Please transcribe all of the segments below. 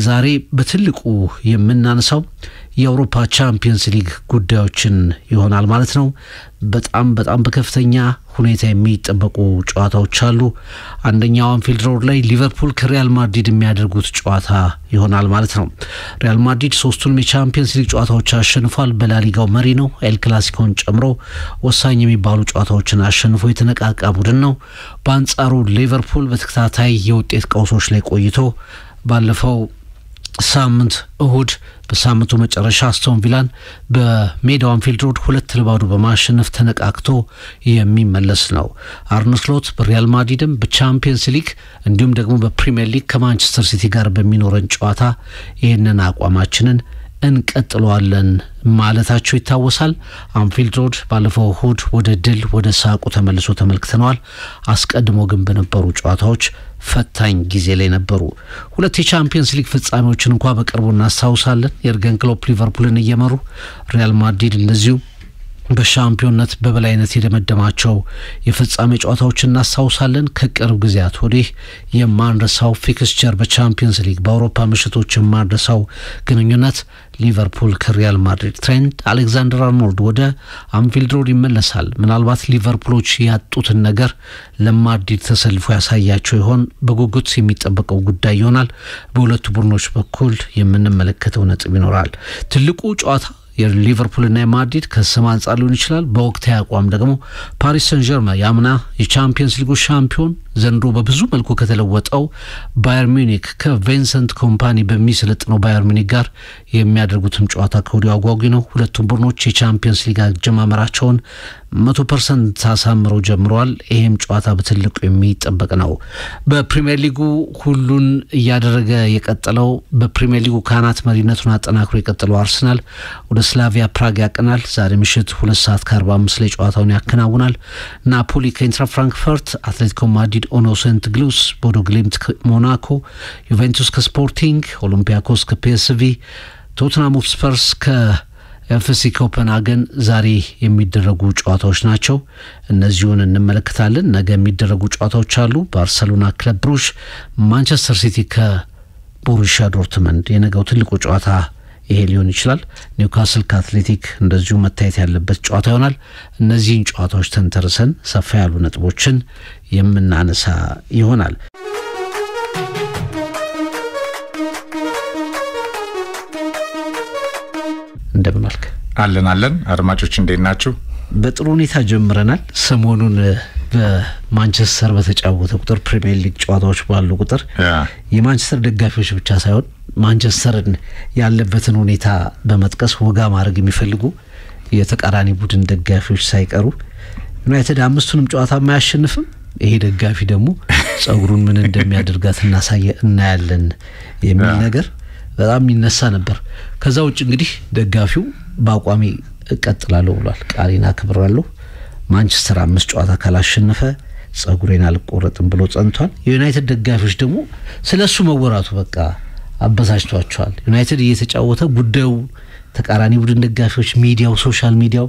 ዛሬ በትልቁ የምናነሳው የአውሮፓ ቻምፒየንስ ሊግ ጉዳዮችን ይሆናል ማለት ነው። በጣም በከፍተኛ ሁኔታ የሚጠበቁ ጨዋታዎች አሉ። አንደኛው አንፊልድ ሮድ ላይ ሊቨርፑል ከሪያል ማድሪድ የሚያደርጉት ጨዋታ ይሆናል ማለት ነው። ሪያል ማድሪድ ሶስቱንም የቻምፒየንስ ሊግ ጨዋታዎች አሸንፏል። በላሊጋው መሪ ነው። ኤል ክላሲኮን ጨምሮ ወሳኝ የሚባሉ ጨዋታዎችን አሸንፎ የተነቃቃ ቡድን ነው። በአንጻሩ ሊቨርፑል በተከታታይ የውጤት ቀውሶች ላይ ቆይቶ ባለፈው ሳምንት እሁድ በሳምንቱ መጨረሻ አስቶን ቪላን በሜዳው አንፊልድ ሮድ 2-0 በማሸነፍ ተነቃቅቶ የሚመለስ ነው። አርነ ስሎት በሪያል ማድሪድም በቻምፒየንስ ሊግ እንዲሁም ደግሞ በፕሪሚየር ሊግ ከማንቸስተር ሲቲ ጋር በሚኖረን ጨዋታ ይህንን አቋማችንን እንቀጥለዋለን ማለታቸው ይታወሳል። አንፊልድ ሮድ ባለፈው እሁድ ወደ ድል ወደ ሳቁ ተመልሶ ተመልክተናል። አስቀድሞ ግን በነበሩ ጨዋታዎች ፈታኝ ጊዜ ላይ ነበሩ። ሁለት የቻምፒየንስ ሊግ ፍጻሜዎችን እንኳን በቅርቡ እናስታውሳለን። የርገን ክሎፕ ሊቨርፑልን እየመሩ ሪያል ማድሪድ እንደዚሁ በሻምፒዮንነት በበላይነት የደመደማቸው የፍጻሜ ጨዋታዎችን እናስታውሳለን። ከቅርብ ጊዜያት ወዲህ የማንረሳው ፊክስቸር በቻምፒየንስ ሊግ በአውሮፓ ምሽቶች የማንረሳው ግንኙነት ሊቨርፑል ከሪያል ማድሪድ። ትሬንት አሌክዛንደር-አርኖልድ ወደ አንፊልድ ሮድ ይመለሳል። ምናልባት ሊቨርፑሎች ያጡትን ነገር ለማድሪድ ተሰልፎ ያሳያቸው ይሆን? በጉጉት የሚጠበቀው ጉዳይ ይሆናል። በሁለቱ ቡድኖች በኩል የምንመለከተው ነጥብ ይኖራል። ትልቁ ጨዋታ የሊቨርፑልና የማድሪድ ከስም አንጻር ሊሆን ይችላል። በወቅታዊ አቋም ደግሞ ፓሪስ ሰን ዠርመን ያምና የቻምፒየንስ ሊጉ ሻምፒዮን ዘንድሮ በብዙ መልኩ ከተለወጠው ባየር ሚኒክ ከቪንሰንት ኮምፓኒ በሚሰለጥነው ባየር ሚኒክ ጋር የሚያደርጉትም ጨዋታ ከወዲሁ አጓጊ ነው። ሁለቱም ቡድኖች የቻምፒየንስ ሊግ አጀማመራቸውን 100% አሳምረው ጀምረዋል። ይሄም ጨዋታ በትልቁ የሚጠበቅ ነው። በፕሪሚየር ሊጉ ሁሉን እያደረገ የቀጠለው በፕሪሚየር ሊጉ ካናት መሪነቱን አጠናክሮ የቀጠለው አርሰናል ወደ ስላቪያ ፕራግ ያቀናል። ዛሬ ምሽት 2:45 ላይ ጨዋታውን ያከናውናል። ናፖሊ ከኢንትራ ፍራንክፈርት፣ አትሌቲኮ ማድሪድ ኦኖ ሴንት ግሉስ፣ ቦዶ ግሊምት ከሞናኮ፣ ዩቬንቱስ ከስፖርቲንግ፣ ኦሎምፒያኮስ ከፒኤስቪ፣ ቶትናም ስፐርስ ከኤፍሲ ኮፐንሃገን ዛሬ የሚደረጉ ጨዋታዎች ናቸው። እነዚሁን እንመለከታለን። ነገ የሚደረጉ ጨዋታዎች አሉ። ባርሴሎና ክለብ ብሩዥ፣ ማንቸስተር ሲቲ ከቦሩሲያ ዶርትመንድ የነገው ትልቁ ጨዋታ ይሄ ሊሆን ይችላል። ኒውካስል ከአትሌቲክ እንደዚሁ መታየት ያለበት ጨዋታ ይሆናል። እነዚህን ጨዋታዎች ተንተርሰን ሰፋ ያሉ ነጥቦችን የምናነሳ ይሆናል። እንደምን አልክ? አለን አድማጮች እንዴት ናችሁ? በጥሩ ሁኔታ ጀምረናል። ሰሞኑን በማንቸስተር በተጫወተ ቁጥር ፕሪሚየር ሊግ ጨዋታዎች ባሉ ቁጥር የማንቸስተር ደጋፊዎች ብቻ ሳይሆን ማንቸስተርን ያለበትን ሁኔታ በመጥቀስ ወጋ ማድረግ የሚፈልጉ የተቃራኒ ቡድን ደጋፊዎች ሳይቀሩ ዩናይትድ አምስቱንም ጨዋታ ማያሸንፍም፣ ይሄ ደጋፊ ደግሞ ጸጉሩን ምን እንደሚያደርጋት እናያለን የሚል ነገር በጣም ይነሳ ነበር። ከዛ ውጭ እንግዲህ ደጋፊው በአቋሚ እቀጥላለሁ ብሏል። ቃሌን አክብራለሁ። ማንቸስተር 5 ጨዋታ ካላሸነፈ ጸጉሬን አልቆረጥም ብሎ ጸንቷል። የዩናይትድ ደጋፊዎች ደግሞ ስለሱ መወራቱ በቃ አበሳጭቷቸዋል። ዩናይትድ እየተጫወተ ጉዳዩ ተቃራኒ ቡድን ደጋፊዎች ሚዲያው ሶሻል ሚዲያው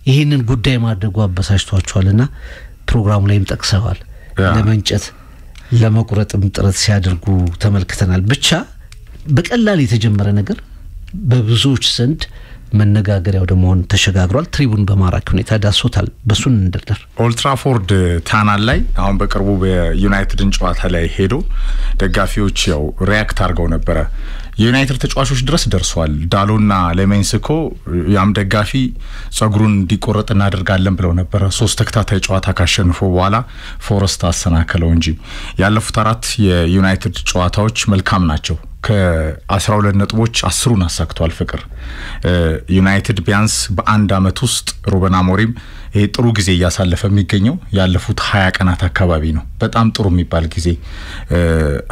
ይሄንን ጉዳይ ማድረጉ አበሳጭቷቸዋልና ፕሮግራሙ ላይም ጠቅሰዋል። ለመንጨት ለመቁረጥም ጥረት ሲያደርጉ ተመልክተናል። ብቻ በቀላል የተጀመረ ነገር በብዙዎች ዘንድ መነጋገሪያው ደግሞ ተሸጋግሯል። ትሪቡን በማራኪ ሁኔታ ዳሶታል። በሱን እንደደር ኦልድ ትራፎርድ ታናል ላይ አሁን በቅርቡ በዩናይትድን ጨዋታ ላይ ሄዶ ደጋፊዎች ያው ሪያክት አድርገው ነበር። የዩናይትድ ተጫዋቾች ድረስ ደርሷል። ዳሎና ለሜንስኮ ያም ደጋፊ ጸጉሩን እንዲቆረጥ እናደርጋለን ብለው ነበር። 3 ተከታታይ ጨዋታ ካሸነፉ በኋላ ፎረስት አሰናከለው እንጂ ያለፉት 4 የዩናይትድ ጨዋታዎች መልካም ናቸው። ከ12 ነጥቦች 10ን አሳክቷል። ፍቅር ዩናይትድ ቢያንስ በአንድ አመት ውስጥ ሩበን አሞሪም ይሄ ጥሩ ጊዜ ያሳለፈ የሚገኘው ያለፉት 20 ቀናት አካባቢ ነው። በጣም ጥሩ የሚባል ጊዜ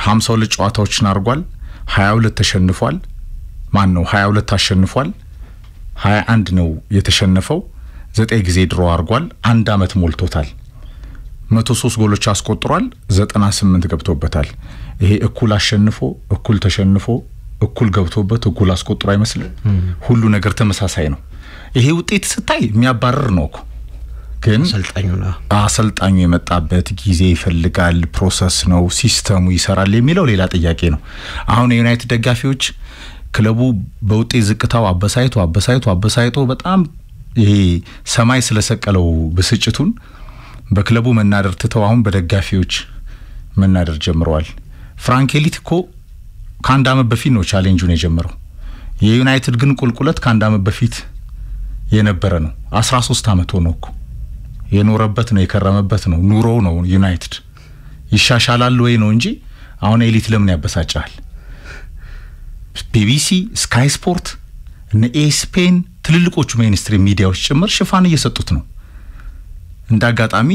52 ጨዋታዎችን አድርጓል። 22 ተሸንፏል። 22 አሸንፏል። 21 ነው የተሸነፈው። 9 ጊዜ ድሮ አድርጓል። አንድ አመት ሞልቶታል። 103 ጎሎች አስቆጥሯል። 98 ገብቶበታል። ይሄ እኩል አሸንፎ እኩል ተሸንፎ እኩል ገብቶበት እኩል አስቆጥሮ አይመስልም? ሁሉ ነገር ተመሳሳይ ነው። ይሄ ውጤት ስታይ የሚያባረር ነው እኮ ግን አሰልጣኙ የመጣበት ጊዜ ይፈልጋል ፕሮሰስ ነው ሲስተሙ ይሰራል የሚለው ሌላ ጥያቄ ነው አሁን የዩናይትድ ደጋፊዎች ክለቡ በውጤት ዝቅታው አበሳይቶ በጣም ይሄ ሰማይ ስለሰቀለው ብስጭቱን በክለቡ መናደር ትተው አሁን በደጋፊዎች መናደር ጀምረዋል ፍራንክ ኤሊት እኮ ከአንድ አመት በፊት ነው ቻሌንጁን የጀመረው የዩናይትድ ግን ቁልቁለት ከአንድ አመት በፊት የነበረ ነው 13 አመት ሆኖ እኮ የኖረበት ነው የከረመበት ነው ኑሮው ነው ዩናይትድ ይሻሻላል ወይ ነው እንጂ አሁን ኤሊት ለምን ያበሳጫል ቢቢሲ ስካይ ስፖርት እና ኤስፔን ትልልቆቹ ሜንስትሪም ሚዲያዎች ጭምር ሽፋን እየሰጡት ነው እንዳጋጣሚ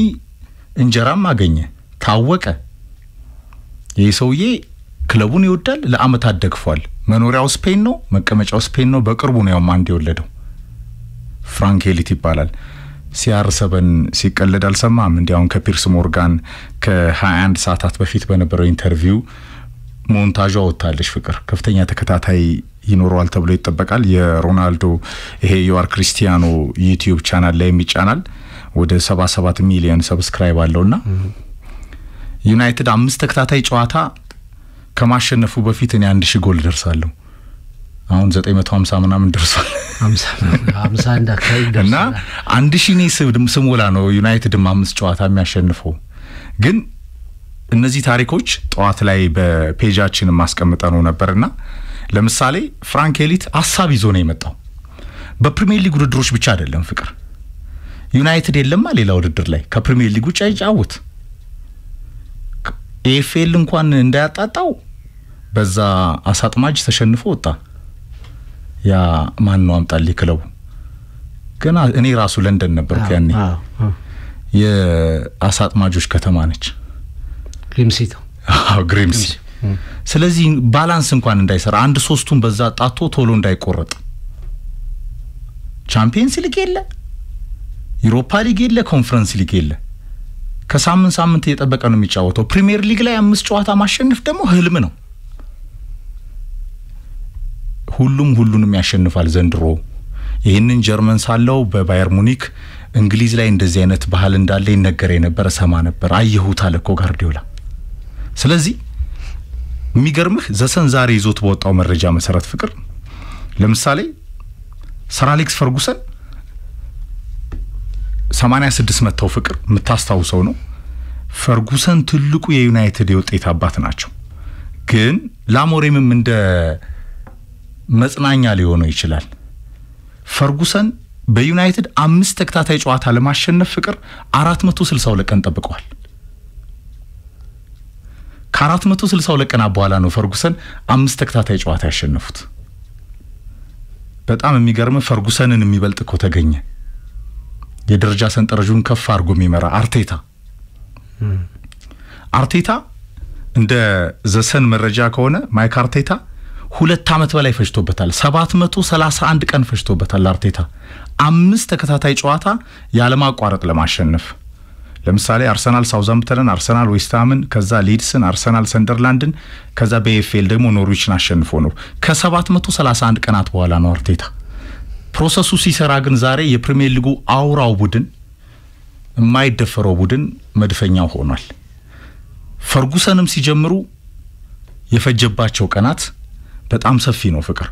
እንጀራም አገኘ ታወቀ የሰውዬ ክለቡን ይወዳል ለአመታት ደግፏል መኖሪያው ስፔን ነው መቀመጫው ስፔን ነው በቅርቡ ነው ማንዲ ወለደው ፍራንክ ኤሊት ይባላል ሲአር7 ሲቀለድ አልሰማም እንዲያውን ከፒርስ ሞርጋን ከ21 ሰዓታት በፊት በነበረው ኢንተርቪው ሞንታጇ ወጣለች ፍቅር ከፍተኛ ተከታታይ ይኖረዋል ተብሎ ይተበቃል የሮናልዶ ይሄ ዩአር ክሪስቲያኖ ዩቲዩብ ቻናል ላይ የሚጫናል ወደ 77 ሚሊዮን ሰብስክራይብ አለውና ዩናይትድ 5 ተከታታይ ጨዋታ ከማሸነፉ በፊት እኔ 1000 ጎል ደርሳለሁ አሁን 950 ምናምን ደርሷል 50 እንዳካይ ደርሷል እና 1000 ነው ስሞላ ነው ዩናይትድ 5 ጨዋታ የሚያሸንፈው ግን እነዚህ ታሪኮች ጧት ላይ በፔጃችን ማስቀምጠነው ነበርና ለምሳሌ ፍራንክ ኤሊት ሐሳብ ይዞ ነው የመጣው በፕሪሚየር ሊግ ውድድሮች ብቻ አይደለም ፍቅር ዩናይትድ የለማ ሌላ ውድድር ላይ ከፕሪሚየር ሊግ ውጭ አይጫወት ኤፍኤል እንኳን እንዳያጣጣው በዛ አሳጥማጅ ተሸንፎ ወጣ ያ ማን ነው አምጣልኝ ክለቡ ገና እኔ ራሱ ለንደን ነበርኩ ያኔ የአሳጥማጆች ከተማ ነች ግሪምሲ ስለዚህ ባላንስ እንኳን እንዳይሰራ አንድ ሶስቱን በዛ ጣቶ ቶሎ እንዳይቆረጥ ቻምፒየንስ ሊግ የለ ዩሮፓ ሊግ የለ ኮንፈረንስ ሊግ የለ ከሳምንት እየተጠበቀ ነው የሚጫወተው ፕሪሚየር ሊግ ላይ 5 ጨዋታ ማሸነፍ ደግሞ ህልም ነው ሁሉንም ያሸንፋል ዘንድሮ ይሄንን ጀርመን ሳለው በባየር ሙኒክ እንግሊዝ ላይ እንደዚህ አይነት ባህል እንዳለ ይነገር የነበረ ሰማ ነበር አየሁት አለኮ ጋርዲዮላ ስለዚህ የሚገርምህ ዘሰን ዛሬ ይዞት በወጣው መረጃ መሰረት ፍቅር ለምሳሌ ሰር አሌክስ ፈርጉሰን 86 መተው ፍቅር የምታስታውሰው ነው ፈርጉሰን ትልቁ የዩናይትድ የውጤት አባት ናቸው ግን ላሞሬምም እንደ መጽናኛ ሊሆነው ይችላል ፈርጉሰን በዩናይትድ 5 ተከታታይ ጨዋታ ለማሸነፍ ፍቅር 462 ቀን ጠብቀዋል ከ462 ቀን በኋላ ነው ፈርጉሰን 5 ተከታታይ ጨዋታ ያሸነፉት በጣም የሚገርም ፈርጉሰንን የሚበልጥ እኮ ተገኘ የደረጃ ሰንጠረዡን ከፍ አድርጎ የሚመራ አርቴታ እንደ ዘሰን መረጃ ከሆነ ማይክ አርቴታ 2 አመት በላይ ፈጅቶበታል 731 ቀን ፈጅቶበታል አርቴታ 5 ተከታታይ ጨዋታ ያለማቋረጥ ለማሸነፍ ለምሳሌ አርሰናል ሳውዛምፕተንን አርሰናል ዌስትሃምን ከዛ ሊድስን አርሰናል ሰንደርላንድን ከዛ በኤፍኤል ደግሞ ኖርዊችን አሸንፎ ነው ከ731 ቀናት በኋላ ነው አርቴታ ፕሮሰሱ ሲሰራ ግን ዛሬ የፕሪሚየር ሊጉ አውራው ቡድን የማይደፈረው ቡድን መድፈኛው ሆኗል ፈርጉሰንም ሲጀምሩ የፈጀባቸው ቀናት በጣም ሰፊ ነው ፍቅር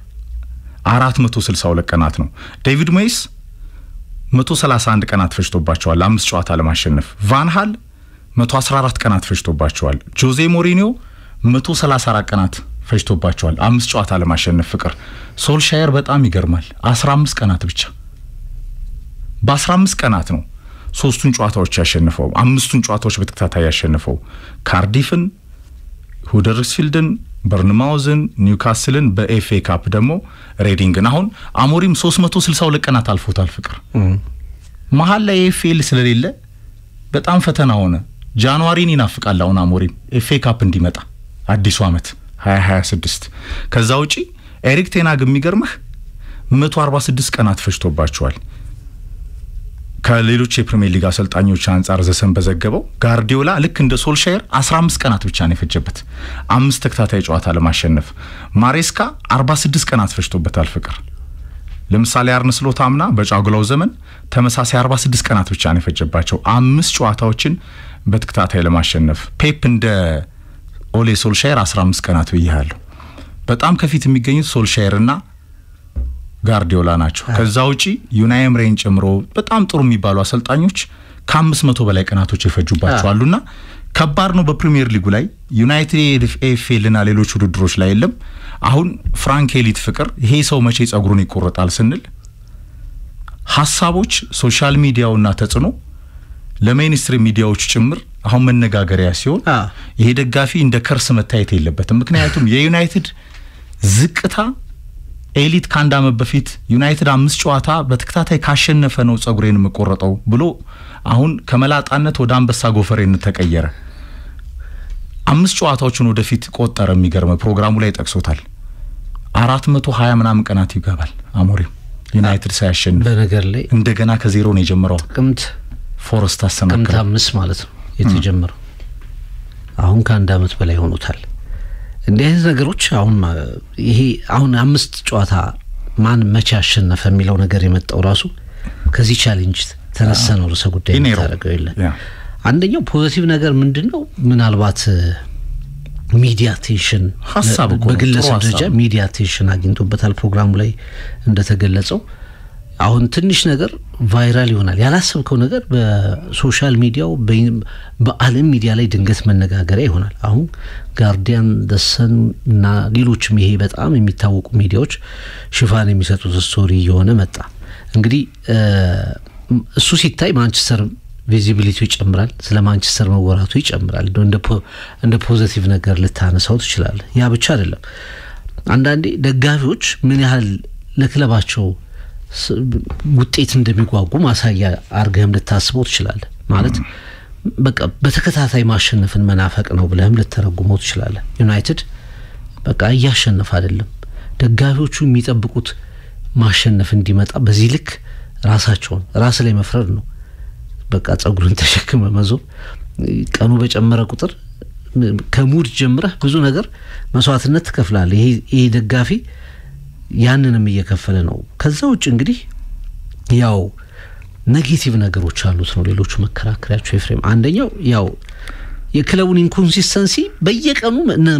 462 ቀናት ነው ዴቪድ ሞይስ 131 ቀናት ፈጅቶባቸዋል 5 ጨዋታ ለማሸነፍ ቫን ሃል 114 ቀናት ፈጅቶባቸዋል ጆዜ ሞሪኒዮ 134 ቀናት ፈጅቶባቸዋል 5 ጨዋታ ለማሸነፍ ፍቅር ሶልሻየር በጣም ይገርማል 15 ቀናት ብቻ በ15 ቀናት ነው 3ቱን ጨዋታዎች ያሸነፈው 5ቱን ጨዋታዎች በተከታታይ ያሸነፈው ካርዲፍን ሁደርስፊልድን በርንማውዝን ኒውካስልን በኤፍኤ ካፕ ደግሞ ሬዲንግን አሁን አሞሪም 362 ቀናት አልፎታል ፍቅር መሃል ላይ ኤፍኤል ስለሌለ በጣም ፈተና ሆነ ጃንዋሪን ይናፍቃል አሁን አሞሪም ኤፍኤ ካፕ እንዲመጣ አዲሱ አመት 2026 ከዛ ውጪ ኤሪክ ቴናግ የሚገርምህ 146 ቀናት ፈጅቶባቸዋል ከሌሎች የፕሪሚየር ሊግ አሰልጣኞች አንፃር ዘሰን በዘገበው ጋርዲዮላ ልክ እንደ ሶልሻየር 15 ቀናት ብቻ ነው የፈጀበት 5 ተከታታይ ጨዋታ ለማሸነፍ ማሬስካ 46 ቀናት ፈጅቶበታል ፍቅር ለምሳሌ አርነ ስሎት አምና በጫጉላው ዘመን ተመሳሳይ 46 ቀናት ብቻ ነው የፈጀባቸው 5 ጨዋታዎችን በተከታታይ ለማሸነፍ። ፔፕ እንደ ኦሌ ሶልሻየር 15 ቀናት ይያለው። በጣም ከፊት የሚገኙት ሶልሻየርና ጋርዲዮላ ናቸው። ከዛ ውጪ ዩናይ ኤምሬን ጨምሮ በጣም ጥሩ የሚባሉ አሰልጣኞች ከ500 በላይ ቀናቶች ይፈጁባቸው አሉና ከባድ ነው። በፕሪሚየር ሊጉ ላይ ዩናይትድ ኤፍኤልና ሌሎች ውድድሮች ላይ የለም። አሁን ፍራንክ ኤሊት ፍቅር ይሄ ሰው መቼ ጸጉሩን ይቆረጣል ስንል ሐሳቦች ሶሻል ሚዲያውና ተጽኖ ለሜንስትሪም ሚዲያዎች ጭምር አሁን መነጋገሪያ ሲሆን ይሄ ደጋፊ እንደ ከርስ መታየት የለበትም። ምክንያቱም የዩናይትድ ዝቅታ ኤሊት ካንድ አመት በፊት ዩናይትድ 5 ጨዋታ በተከታታይ ካሸነፈ ነው ጸጉሬን መቆረጠው ብሎ አሁን ከመላጣነት ወደ አንበሳ ጎፈሬነት ተቀየረ። 5 ጨዋታዎችን ወደፊት ቆጠረ። የሚገርም ፕሮግራሙ ላይ ጠቅሶታል። 420 ምናምን ቀናት ይገባል አሞሪም ዩናይትድ ሳይሸንፍ በነገር ላይ እንደገና ከዜሮ ነው የጀመረው። ጥቅምት ፎረስት አሰናከለ 5 ማለት ነው የተጀመረው። አሁን ከአንድ አመት በላይ ሆኖታል። እንደዚህ ነገሮች አሁን ይሄ አሁን 5 ጨዋታ ማን መቼ አሸነፈ የሚለው ነገር የመጣው ራሱ ከዚህ ቻሌንጅ ተነሰነው ርዕሰ ጉዳይ ታረገው ይላል። አንደኛው ፖዚቲቭ ነገር ምንድነው? ምናልባት ሚዲያ አቴንሽን ሐሳብ በግለሰብ ደረጃ ሚዲያ አቴንሽን አግኝቶበታል። ፕሮግራሙ ላይ እንደተገለጸው አሁን ትንሽ ነገር ቫይራል ይሆናል። ያላሰብከው ነገር በሶሻል ሚዲያው በዓለም ሚዲያ ላይ ድንገት መነጋገሪያ ይሆናል። አሁን ጋርዲያን ደሰን እና ሌሎችም ይሄ በጣም የሚታወቁ ሚዲያዎች ሽፋን የሚሰጡት ስቶሪ የሆነ መጣ። እንግዲህ እሱ ሲታይ ማንቸስተር ቪዚቢሊቲ ይጨምራል፣ ስለ ማንቸስተር መወራቱ ይጨምራል። እንደ ፖዚቲቭ ነገር ልታነሳው ትችላለህ። ያ ብቻ አይደለም። አንዳንዴ ደጋፊዎች ምን ያህል ለክለባቸው ውጤት እንደሚጓጉ ማሳያ አርገህም ልታስበው ትችላለህ። ማለት በቃ በተከታታይ ማሸነፍን መናፈቅ ነው ብለህም ልትተረጉመው ትችላለህ። ዩናይትድ በቃ እያሸነፈ አይደለም። ደጋፊዎቹ የሚጠብቁት ማሸነፍ እንዲመጣ በዚህ ልክ ራሳቸውን ራስ ላይ መፍረድ ነው። በቃ ጸጉሩን ተሸክመ መዞር ቀኑ በጨመረ ቁጥር ከሙድ ጀምረህ ብዙ ነገር መስዋዕትነት ትከፍላለህ። ይሄ ደጋፊ ያንንም እየከፈለ ነው። ከዛው ውጭ እንግዲህ ያው ኔጌቲቭ ነገሮች አሉት ነው ሌሎቹ መከራከሪያቸው ኤፍሬም። አንደኛው ያው የክለቡን ኢንኮንሲስተንሲ በየቀኑ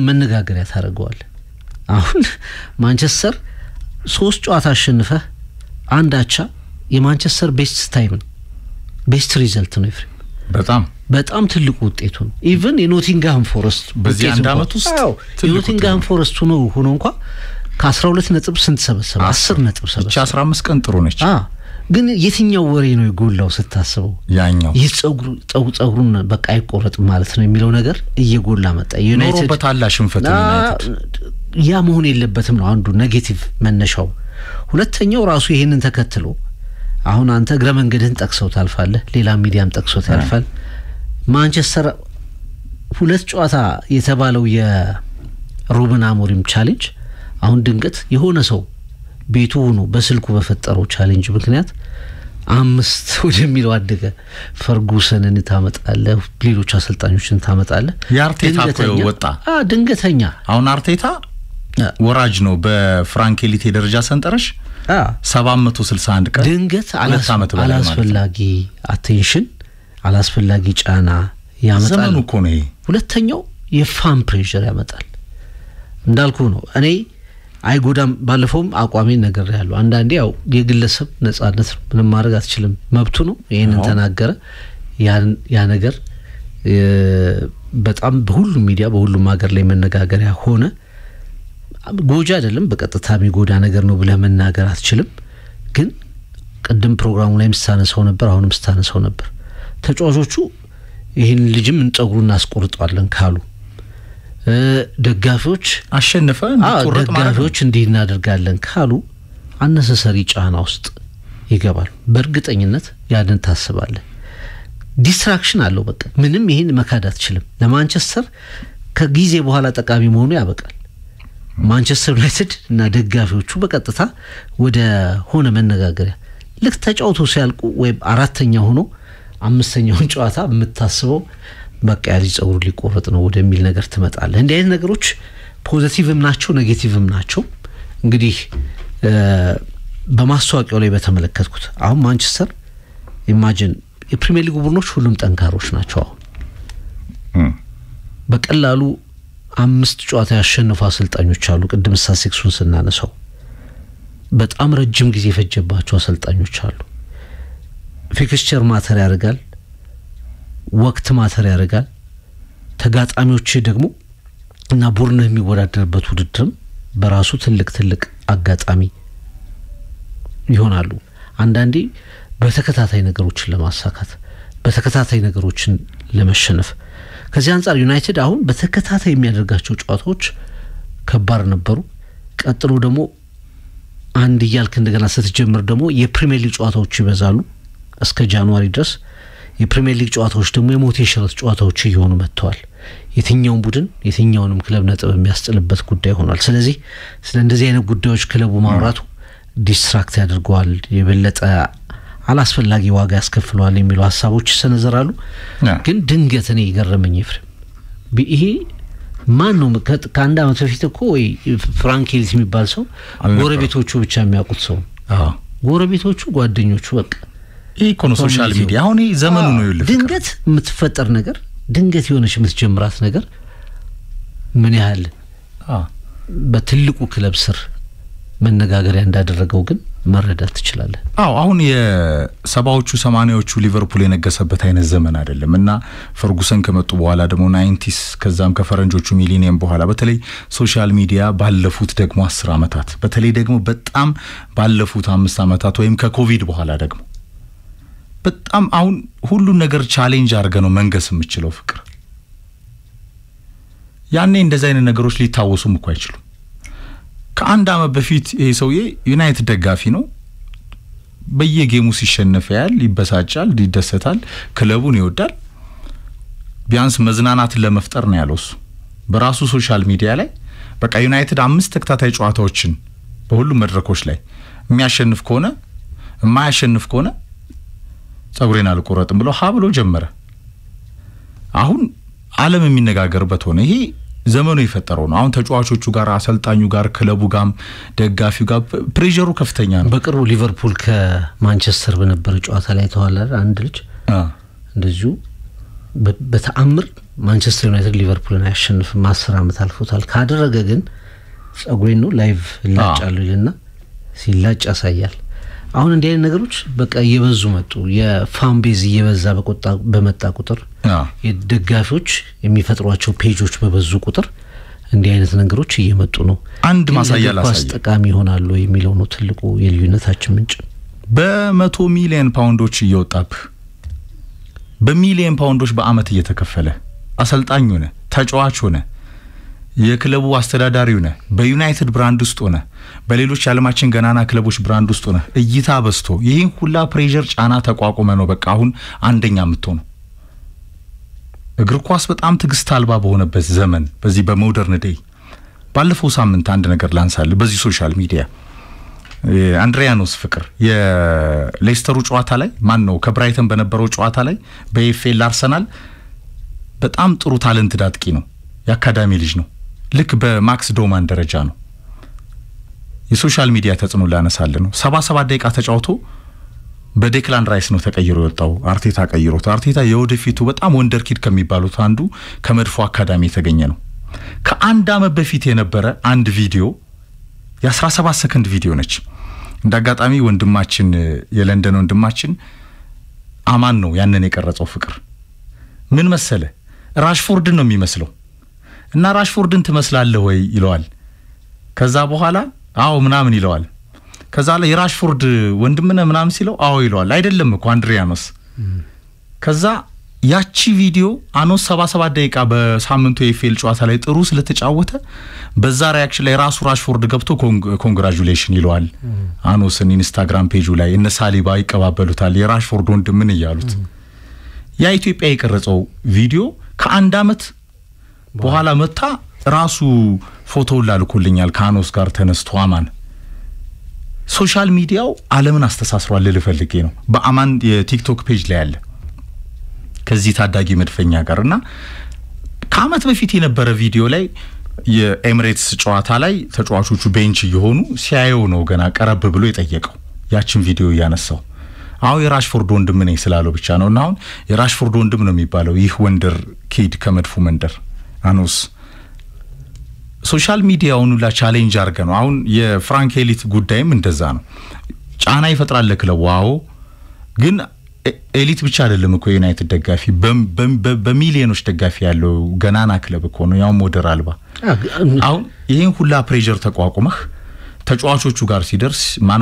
መነጋገሪያ ታደርገዋል። አሁን ማንቸስተር 3 ጨዋታ አሸንፈህ አንድ አቻ የማንቸስተር ቤስት ታይም ነው፣ ቤስት ሪዘልት ነው ኤፍሬም። በጣም ትልቁ ውጤቱ ነው። ኢቭን የኖቲንግሃም ፎረስት በዚህ አንድ አመት ውስጥ የኖቲንግሃም ፎረስት ሆኖ እንኳን ከ12 ነጥብ ስንት ሰበሰበ? 10 ነጥብ ሰበሰበ። 15 ቀን ጥሩ ነች። ግን የትኛው ወሬ ነው የጎላው ስታስበው? ያኛው ጸጉሩን በቃ አይቆረጥ ማለት ነው የሚለው ነገር እየጎላ መጣ። ዩናይትድ በታላ ሽንፈት ያ መሆን የለበትም ነው አንዱ ኔጌቲቭ መነሻው። ሁለተኛው ራሱ ይሄንን ተከትሎ አሁን አንተ እግረ መንገድህን ጠቅሰው ታልፋለህ፣ ሌላ ሚዲያም ጠቅሰው ታልፋል። ማንቸስተር 2 ጨዋታ የተባለው የሩበን አሞሪም ቻሌንጅ አሁን ድንገት የሆነ ሰው ቤቱ ሆኖ በስልኩ በፈጠረው ቻሌንጅ ምክንያት 5 ወደሚለው አደገ። ፈርጉሰንን ታመጣለህ፣ ሌሎች አሰልጣኞችን ታመጣለህ። የአርቴታ ወጣ ድንገተኛ። አሁን አርቴታ ወራጅ ነው በፍራንክ ኤሊት የደረጃ ሰንጠረዥ 761 ቀን ድንገት አላስፈላጊ አቴንሽን አላስፈላጊ ጫና ያመጣል። ዘመኑ እኮ ነው። ሁለተኛው የፋን ፕሬሸር ያመጣል። እንዳልኩ ነው እኔ አይጎዳም። ባለፈውም አቋሜን ነገር ያለው አንዳንዴ ያው የግለሰብ ነጻነት ምንም ማድረግ አትችልም፣ መብቱ ነው። ይሄንን ተናገረ። ያ ነገር በጣም በሁሉም ሚዲያ በሁሉም ሀገር ላይ መነጋገሪያ ሆነ። ጎጃ አይደለም በቀጥታ የሚጎዳ ነገር ነው ብለህ መናገር አትችልም። ግን ቀደም ፕሮግራሙ ላይ ምሳነሰው ነበር፣ አሁንም ስታነሰው ነበር። ተጫዋቾቹ ይሄን ልጅም እንጸጉሩን አስቆርጣለን ካሉ ደጋፊዎች አሸነፈ እንዲቆረጥ ደጋፊዎች እንዲህ እናደርጋለን ካሉ አነሰሰሪ ጫና ውስጥ ይገባል። በእርግጠኝነት ያንን ታስባለህ። ዲስትራክሽን አለው። በቃ ምንም ይሄን መካድ አትችልም። ለማንቸስተር ከጊዜ በኋላ ጠቃሚ መሆኑ ያበቃል። ማንቸስተር ዩናይትድ እና ደጋፊዎቹ በቀጥታ ወደ ሆነ መነጋገሪያ ልክ ተጫውቶ ሲያልቁ ወይ አራተኛ ሆኖ አምስተኛውን ጨዋታ የምታስበው በቃ ያዚ ጸጉሩ ሊቆረጥ ነው ወደሚል ነገር ትመጣለህ። እንዲህ አይነት ነገሮች ፖዚቲቭም ናቸው ኔጌቲቭም ናቸው። እንግዲህ በማስተዋቂያው ላይ በተመለከትኩት አሁን ማንቸስተር ኢማጂን የፕሪሚየር ሊግ ቡድኖች ሁሉም ጠንካሮች ናቸው በቀላሉ 5 ጨዋታ ያሸነፉ አሰልጣኞች አሉ ቅድም ሳሴክሱን ስናነሳው በጣም ረጅም ጊዜ ፈጀባቸው አሰልጣኞች አሉ ፊክስቸር ማተር ያደርጋል ወቅት ማተር ያደርጋል ተጋጣሚዎች ደግሞ እና ቡድን የሚወዳደርበት ውድድርም በራሱ ትልቅ አጋጣሚ ይሆናሉ አንዳንዴ በተከታታይ ነገሮችን ለማሳካት በተከታታይ ነገሮችን ለመሸነፍ ከዚህ አንፃር ዩናይትድ አሁን በተከታታይ የሚያደርጋቸው ጨዋታዎች ከባድ ነበሩ ቀጥሎ ደግሞ አንድ ያልክ እንደገና ስትጀምር ደግሞ የፕሪሚየር ሊግ ጨዋታዎች ይበዛሉ እስከ ጃንዋሪ ድረስ የፕሪሚየር ሊግ ጨዋታዎች ደግሞ የሞቲቬሽን ጨዋታዎች እየሆኑ መጥተዋል የትኛውን ቡድን የትኛውንም ክለብ ነጥብ የሚያስጥልበት ጉዳይ ሆኗል ስለዚህ ስለ እንደዚህ አይነት ጉዳዮች ክለቡ ማውራቱ ዲስትራክት ያደርገዋል የበለጠ አላስፈላጊ ዋጋ ያስከፍለዋል የሚሉ ሐሳቦች ይሰነዘራሉ ግን ድንገት እኔ ይገርመኝ ይፍሬም ይሄ ማን ነው ከአንድ አመት በፊት እኮ ወይ ፍራንኬሊስ የሚባል ሰው ጎረቤቶቹ ብቻ የሚያውቁት ሰው ጎረቤቶቹ ጓደኞቹ በቃ ይሄ ኮን ሶሻል ሚዲያ አሁን ዘመኑ ነው ይልፍ ድንገት የምትፈጠር ነገር ድንገት የሆነች የምትጀምራት ነገር ምን ያህል በትልቁ ክለብ ስር መነጋገሪያ እንዳደረገው ግን መረዳት ትችላለህ አሁን የሰባዎቹ 80ዎቹ ሊቨርፑል የነገሰበት አይነት ዘመን አይደለምና ፈርጉሰን ከመጡ በኋላ ደግሞ 90s ከዛም ከፈረንጆቹ ሚሊኒየም በኋላ በተለይ ሶሻል ሚዲያ ባለፉት ደግሞ 10 አመታት በተለይ ደግሞ በጣም ባለፉት 5 አመታት ወይም ከኮቪድ በኋላ ደግሞ በጣም አሁን ሁሉ ነገር ቻሌንጅ አድርገ ነው መንገስ የምችለው ፍቅር ያኔ እንደዛ አይነት ነገሮች ሊታወሱም እኮ አይችሉም ከአንድ አመት በፊት ይሄ ሰውዬ ዩናይትድ ደጋፊ ነው በየጌሙ ሲሸነፍ ያል ይበሳጫል ይደሰታል ክለቡን ይወዳል ቢያንስ መዝናናትን ለመፍጠር ነው ያለው በራሱ ሶሻል ሚዲያ ላይ በቃ ዩናይትድ 5 ተከታታይ ጨዋታዎችን በሁሉ መድረኮች ላይ የሚያሸንፍ ከሆነ የማያሸንፍ ከሆነ ጸጉሬን አልቆረጥም ብሎ ብሎ ጀመረ አሁን ዓለም የሚነጋገርበት ሆነ ይሄ ዘመኑ ይፈጠረው ነው አሁን ተጫዋቾቹ ጋር አሰልጣኙ ጋር ክለቡ ጋር ደጋፊው ጋር ፕሬሸሩ ከፍተኛ ነው በቅርቡ ሊቨርፑል ከማንቸስተር በነበረ ጨዋታ ላይ ተዋለረ አንድ ልጅ እንደዚሁ በተአምር ማንቸስተር ዩናይትድ ሊቨርፑልን ያሸንፍም 10 አመት አልፎታል ካደረገ ግን ጸጉሬን ነው ላይቭ ላጫሉ ይልና ሲላጭ ያሳያል አሁን እንደ አይነት ነገሮች በቃ እየበዙ መጡ የፋን ቤዝ እየበዛ በመጣ ቁጥር የደጋፊዎች የሚፈጥሯቸው ፔጆች በበዙ ቁጥር እንደ አይነት ነገሮች እየመጡ ነው አንድ ማሳያ ጠቃሚ ይሆናሉ የሚለው ነው ትልቁ የልዩነታችን ምንጭ በ100 ሚሊዮን ፓውንዶች እየወጣብ በሚሊዮን ፓውንዶች በአመት እየተከፈለ አሰልጣኝ ሆነ ተጫዋች ሆነ የክለቡ አስተዳዳሪ ሆነ በዩናይትድ ብራንድ ውስጥ ሆነ በሌሎች ዓለማችን ገናና ክለቦች ብራንድ ውስጥ ሆነ እይታ በስቶ ይሄን ሁላ ፕሬሸር ጫና ተቋቁመ ነው በቃ አሁን አንደኛ ምትሆነ እግር ኳስ በጣም ትግስት አልባ በሆነበት ዘመን በዚህ በሞደርን ዴይ ባለፈው ሳምንት አንድ ነገር ላንሳል በዚህ ሶሻል ሚዲያ አንድሪያኖስ ፍቅር የሌስተሩ ጨዋታ ላይ ማን ነው ከብራይተን በነበረው ጨዋታ ላይ በኤፍኤል አርሰናል በጣም ጥሩ ታለንት ዳጥቂ ነው የአካዳሚ ልጅ ነው ልክ በማክስ ዶማን ደረጃ ነው የሶሻል ሚዲያ ተጽዕኖ ላነሳለ ነው 77 ደቂቃ ተጫውቶ በዴክላን ራይስ ነው ተቀይሮ የወጣው አርቴታ ቀይሮት አርቴታ የወደፊቱ በጣም ወንደርኪድ ከሚባሉት አንዱ ከመድፎ አካዳሚ የተገኘ ነው ከአንድ አመት በፊት የነበረ አንድ ቪዲዮ የ17 ሰከንድ ቪዲዮ ነች እንዳጋጣሚ ወንድማችን የለንደን ወንድማችን አማን ነው ያንን የቀረጸው ፍቅር ምን መሰለ ራሽፎርድን ነው የሚመስለው እና ራሽፎርድን ትመስላለህ ወይ ይለዋል ከዛ በኋላ አው ምናምን ይለዋል ከዛ ላይ የራሽፎርድ ወንድምነ ምናምን ሲለው አው ይለዋል አይደለም እኮ አንድሪያኖስ ከዛ ያቺ ቪዲዮ አኖስ 77 ደቂቃ በሳምንቱ የኤፍኤል ጨዋታ ላይ ጥሩ ስለተጫወተ በዛ ሪአክሽን ላይ ራሱ ራሽፎርድ ገብቶ ኮንግራቹሌሽን ይለዋል አኖስን ኢንስታግራም ፔጁ ላይ እነ ሳሊባ ይቀባበሉታል የራሽፎርድ ወንድም ምን ይያሉት ያ ኢትዮጵያ የቀረጸው ቪዲዮ ከአንድ አመት በኋላ መጣ ራሱ ፎቶ ላልኩልኛል ካኖስ ጋር ተነስቶ አማን ሶሻል ሚዲያው ዓለምን አስተሳስሯል ለፈልጌ ነው በአማን የቲክቶክ ፔጅ ላይ ያለ ከዚህ ታዳጊ መድፈኛ ጋርና ከአመት በፊት የነበረ ቪዲዮ ላይ የኤሚሬትስ ጨዋታ ላይ ተጫዋቾቹ ቤንች እየሆኑ ሲያዩ ነው ገና ቀረብ ብሎ የጠየቀው ያችን ቪዲዮ ያነሳው አው የራሽፎርድ ወንድም ነኝ ስላለው ብቻ ነውና አሁን የራሽፎርድ ወንድም ነው የሚባለው ይህ ወንደር ኪድ ከመድፉ መንደር አኖስ ሶሻል ሚዲያውን ሁላ ቻሌንጅ አርገ ነው አሁን የፍራንክ ኤሊት ጉዳይም እንደዛ ነው ጫና ይፈጥራል ለክለቡ ዋው ግን ኤሊት ብቻ አይደለም እኮ ዩናይትድ ደጋፊ በሚሊዮኖች ደጋፊ ያለው ገናና ክለብ እኮ ነው ያው ሞደር አልባ አሁን ይሄን ሁላ ፕሬሸር ተቋቁመህ ተጫዋቾቹ ጋር ሲደርስ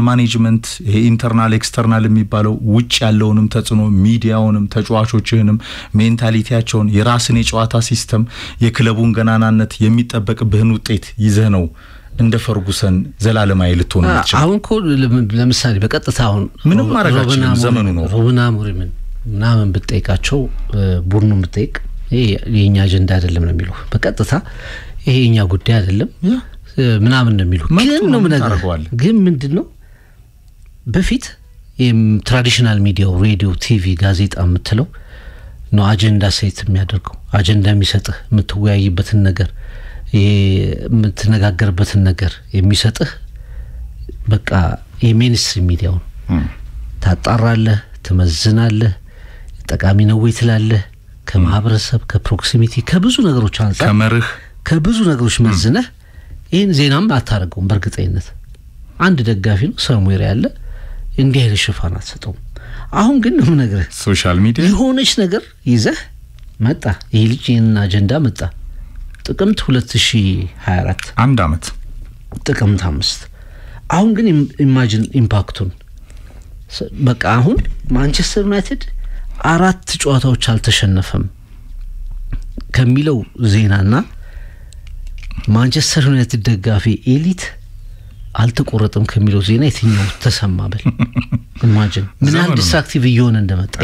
ማኔጅመንት ይሄ ኢንተርናል ኤክስተርናል የሚባለው ውጭ ያለውንም ተጽኖ ሚዲያውንም ተጫዋቾችህንም ሜንታሊቲያቸውን የራስን የጨዋታ ሲስተም የክለቡን ገናናነት የሚጠበቅብህን ውጤት ይዘህ ነው እንደ ፈርጉሰን ዘላለማዊ ልትሆን ይችላል አሁን እኮ ለምሳሌ በቀጥታ አሁን ምንም ማረጋችን ዘመኑ ነው ሩበን አሞሪም ምናምን ብትጠይቃቸው ቡድኑን ብትጠይቅ ይሄ የኛ አጀንዳ አይደለም ነው የሚሉ በቀጥታ ይሄ የኛ ጉዳይ አይደለም ምናምን ነው የሚሉ ግን ነው ነገር ግን ምንድነው በፊት ትራዲሽናል ሚዲያው ሬዲዮ ቲቪ ጋዜጣ የምትለው ነው አጀንዳ ሴት የሚያደርገው አጀንዳ የሚሰጥህ የምትወያይበትን ነገር የምትነጋገርበትን ነገር የሚሰጥህ በቃ የሜንስትሪም ሚዲያው ታጣራለህ ትመዝናለህ ጠቃሚ ነው ወይ ትላለህ ከማህበረሰብ ከፕሮክሲሚቲ ከብዙ ነገሮች አንፃር ከመርህ ከብዙ ነገሮች መዝነህ ይሄን ዜናም አታረጋውም በርግጠኝነት አንድ ደጋፊ ነው ሰሙዌር ያለ እንዲህ አይነት ሽፋን አትሰጠውም አሁን ግን ነው ነገር ሶሻል ሚዲያ የሆነች ነገር ይዘህ መጣ ይሄ ልጅ የና አጀንዳ መጣ ጥቅምት 2024 አንድ አመት ጥቅምት 5 አሁን ግን ኢማጂን ኢምፓክቱን በቃ አሁን ማንቸስተር ዩናይትድ 4 ጨዋታዎች አልተሸነፈም ከሚለው ዜናና ማንቸስተር ዩናይትድ ደጋፊ ኤሊት አልተቆረጠም ከሚለው ዜና የትኛው ተሰማበል ኢማጂን ምን ያህል ዲስትራክቲቭ እየሆነ እንደመጣ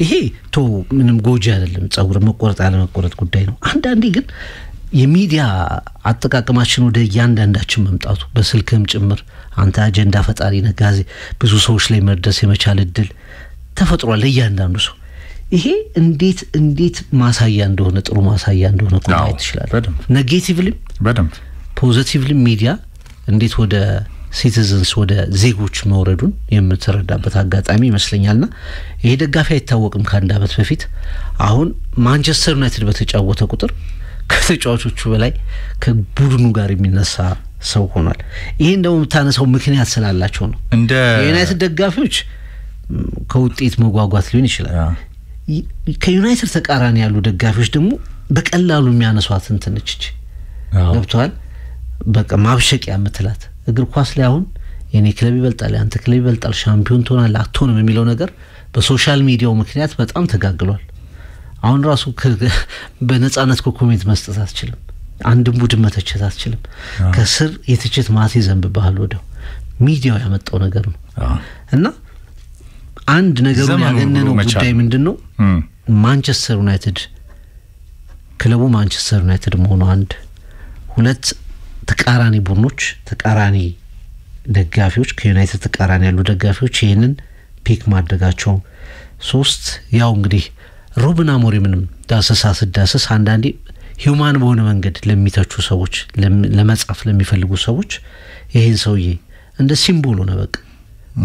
ይሄ ቶ ምንም ጎጂ አይደለም ጸጉር መቆረጥ ያለ መቆረጥ ጉዳይ ነው አንዳንዴ ግን የሚዲያ አጠቃቀማችን ወደ ያንዳንዳችን መምጣቱ በስልክም ጭምር አንተ አጀንዳ ፈጣሪ ነጋዜ ብዙ ሰዎች ላይ መድረስ የመቻል እድል ተፈጥሯል ለያንዳንዱ ሰው ይሄ እንዴት ማሳያ እንደሆነ ጥሩ ማሳያ እንደሆነ ቆይት ይችላል ኔጌቲቭሊ በደንብ ፖዚቲቭሊ ሚዲያ እንዴት ወደ ሲቲዝንስ ወደ ዜጎች መውረዱን የምትረዳበት አጋጣሚ ይመስለኛልና ይሄ ደጋፊ አይታወቅም ከአንድ አመት በፊት አሁን ማንቸስተር ዩናይትድ በተጫወተ ቁጥር ከተጫዋቾቹ በላይ ከቡድኑ ጋር የሚነሳ ሰው ሆኗል ይሄ እንደው የምታነሳው ምክንያት ስላላቸው ነው እንደ ዩናይትድ ደጋፊዎች ከውጤት መጓጓት ሊሆን ይችላል ከዩናይትድ ተቃራኒ ያሉ ደጋፊዎች ደግሞ በቀላሉ የሚያነሷት እንትነች ገብቷል በቃ ማብሸቂያ የምትላት እግር ኳስ ላይ አሁን የኔ ክለብ ይበልጣል አንተ ክለብ ይበልጣል ሻምፒዮን ትሆናለህ አትሆንም የሚለው ነገር በሶሻል ሚዲያው ምክንያት በጣም ተጋግሏል አሁን ራሱ በነጻነት ኮሜንት መስጠት አትችልም አንድም ቡድን መተቸት አትችልም ከስር የትችት ማት ይዘንብብሃል ወደው ሚዲያው ያመጣው ነገር ነው እና አንድ ነገሩን ያገነነው ጉዳይ ምንድነው ማንቸስተር ዩናይትድ ክለቡ ማንቸስተር ዩናይትድ መሆኑ አንድ ሁለት ተቃራኒ ቡድኖች ተቃራኒ ደጋፊዎች ከዩናይትድ ተቃራኒ ያሉ ደጋፊዎች ይሄንን ፒክ ማድረጋቸው ሶስት ያው እንግዲህ ሩበን አሞሪምንም ዳሰስ አንዳንዴ ሂዩማን በሆነ መንገድ ለሚተቹ ሰዎች ለመጻፍ ለሚፈልጉ ሰዎች ይሄን ሰውዬ እንደ ሲምቦል ነው በቃ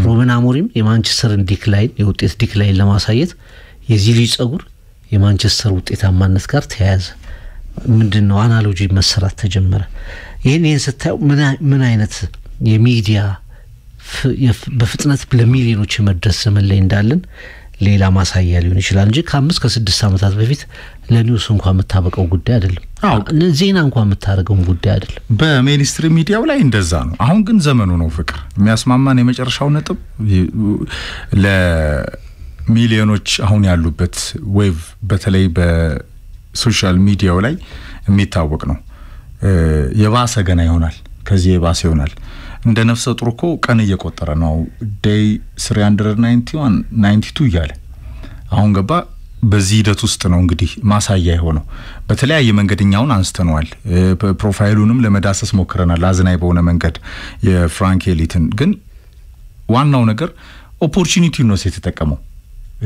ሩበን አሞሪም የማንቸስተርን ዲክላይን የውጤት ዲክላይን ለማሳየት የዚህ ልጅ ጸጉር የማንቸስተር ውጤታማነት ጋር ተያያዘ ምንድነው አናሎጂ መሰራት ተጀመረ ይሄን ስታዩ ምን አይነት የሚዲያ በፍጥነት ለሚሊዮኖች መድረስ ዘመን ላይ እንዳለን ሌላ ማሳያ ሊሆን ይችላል እንጂ ከ5 ከ6 አመታት በፊት ለኒውስ እንኳን መታበቀው ጉዳይ አይደለም ዜና እንኳን መታረገው ጉዳይ አይደለም በሜንስትሪም ሚዲያው ላይ እንደዛ ነው አሁን ግን ዘመኑ ነው ፍቅር የሚያስማማን የመጨረሻው ነጥብ ለሚሊዮኖች አሁን ያሉበት ዌቭ በተለይ በሶሻል ሚዲያው ላይ የሚታወቅ ነው የባሰ ገና ይሆናል ከዚህ የባሰ ይሆናል እንደ ነፍሰ ጡር እኮ ቀን እየቆጠረ ነው ዴይ 391 92 ይያለ አሁን ገባ በዚህ ሂደት ውስጥ ነው እንግዲህ ማሳያ ይሆነው በተለያየ መንገድኛውን አንስተናል ፕሮፋይሉንም ለመዳሰስ ሞክረናል አዝናይ በሆነ መንገድ የፍራንክ ኤሊትን ግን ዋናው ነገር ኦፖርቹኒቲ ነው የተጠቀመው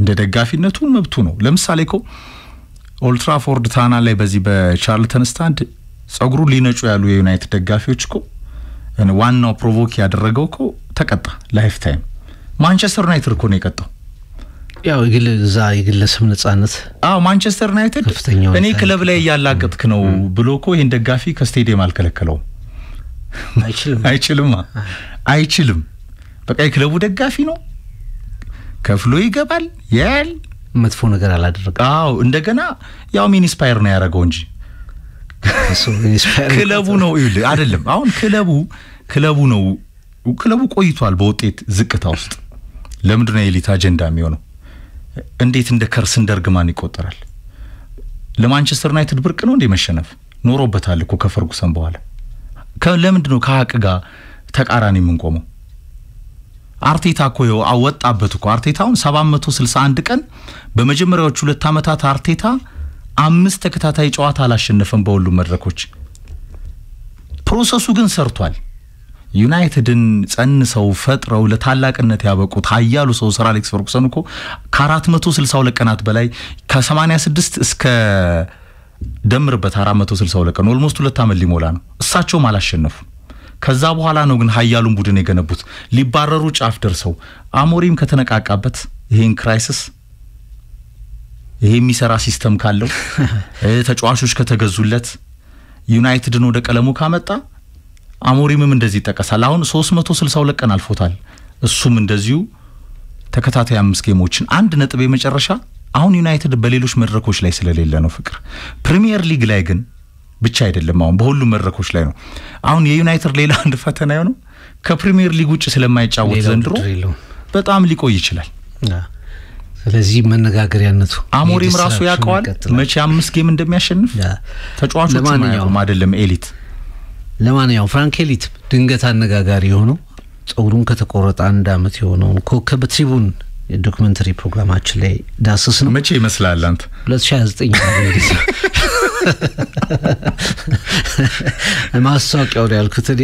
እንደ ደጋፊነቱ መብቱ ነው ለምሳሌ እኮ ኦልድ ትራፎርድ ታና ላይ በዚህ በቻርልተን ስታንድ ጸጉሩ ሊነጩ ያሉ የዩናይትድ ደጋፊዎች እኮ ዋናው ፕሮቮክ ያደረገው እኮ ተቀጣ ላይፍ ታይም ማንቸስተር ዩናይትድ እኮ ነው የቀጣው ያው የግለሰብ ነጻነት ማንቸስተር ዩናይትድ እኔ ክለብ ላይ ያላቀጥክ ነው ብሎ እኮ ይሄን ደጋፊ ከስቴዲየም አልከለከለው አይችልም በቃ የክለቡ ደጋፊ ነው ከፍሎ ይገባል ያል መጥፎ ነገር አላደረገም እንደገና ያው ኢንስፓየር ነው ያደረገው እንጂ ክለቡ ነው ይል አይደለም አሁን ክለቡ ቆይቷል በውጤት ዝቅታ ውስጥ ለምንድን ነው ኤሊት አጀንዳ የሚሆነው እንዴት እንደ ከርሰንደርግማን ይቆጠራል ለማንቸስተር ዩናይትድ ብርቅ ነው እንደ መሸነፍ ኖሮበታል እኮ ከፈርጉሰን በኋላ ለምንድን ነው ከሀቅ ጋር ተቃራኒ የምንቆመው አርቴታ እኮ አወጣበት እኮ አርቴታውን 761 ቀን በመጀመሪያዎቹ 2 አመታት አርቴታ 5 ተከታታይ ጨዋታ አላሸነፈም በሁሉ መድረኮች ፕሮሰሱ ግን ሰርቷል ዩናይትድን ጸንሰው ፈጥረው ለታላቅነት ያበቁት ኃያሉ ሰው ሰር አሌክስ ፈርጉሰን እኮ ከ462 ቀናት በላይ ከ86 እስከ ደምርበት 462 ቀን ኦልሞስት 2 አመት ሊሞላ ነው እሳቸውም አላሸነፉ ከዛ በኋላ ነው ግን ኃያሉን ቡድን የገነቡት ሊባረሩ ጫፍ ደርሰው አሞሪም ከተነቃቃበት ይሄን ክራይሲስ ይሄ የሚሰራ ሲስተም ካለው ተጫዋቾች ከተገዙለት ዩናይትድን ወደ ቀለሙ ካመጣ አሞሪምም እንደዚህ ተቀሳል አሁን 362 ቀን አልፎታል እሱም እንደዚሁ ተከታታይ 5 ጌሞችን አንድ ነጥብ የመጨረሻ አሁን ዩናይትድ በሌሎች መድረኮች ላይ ስለሌለ ነው ፍቅር ፕሪሚየር ሊግ ላይ ግን ብቻ አይደለም አሁን በሁሉ መድረኮች ላይ ነው አሁን የዩናይትድ ሌላ አንድ ፈተና ነው ከፕሪሚየር ሊግ ውጭ ስለማይጫወት ዘንድሮ በጣም ሊቆይ ይችላል ስለዚህ መነጋገሪያነቱ አሞሪም ራሱ ያውቀዋል መቼ 5 ጌም እንደሚያሸንፍ ተጫዋቾቹ ማየቱም አይደለም ኤሊት ለማንኛውም ፍራንክ ኤሊት ድንገት አነጋጋሪ ሆኖ ጸጉሩን ከተቆረጠ 1 አመት የሆነው ኮከብ ትሪቡን ዶክመንተሪ ፕሮግራማችን ላይ ዳሰስ ነው መቼ ይመስላል አንተ 2029 ማስታወቂያው ያልኩት እኔ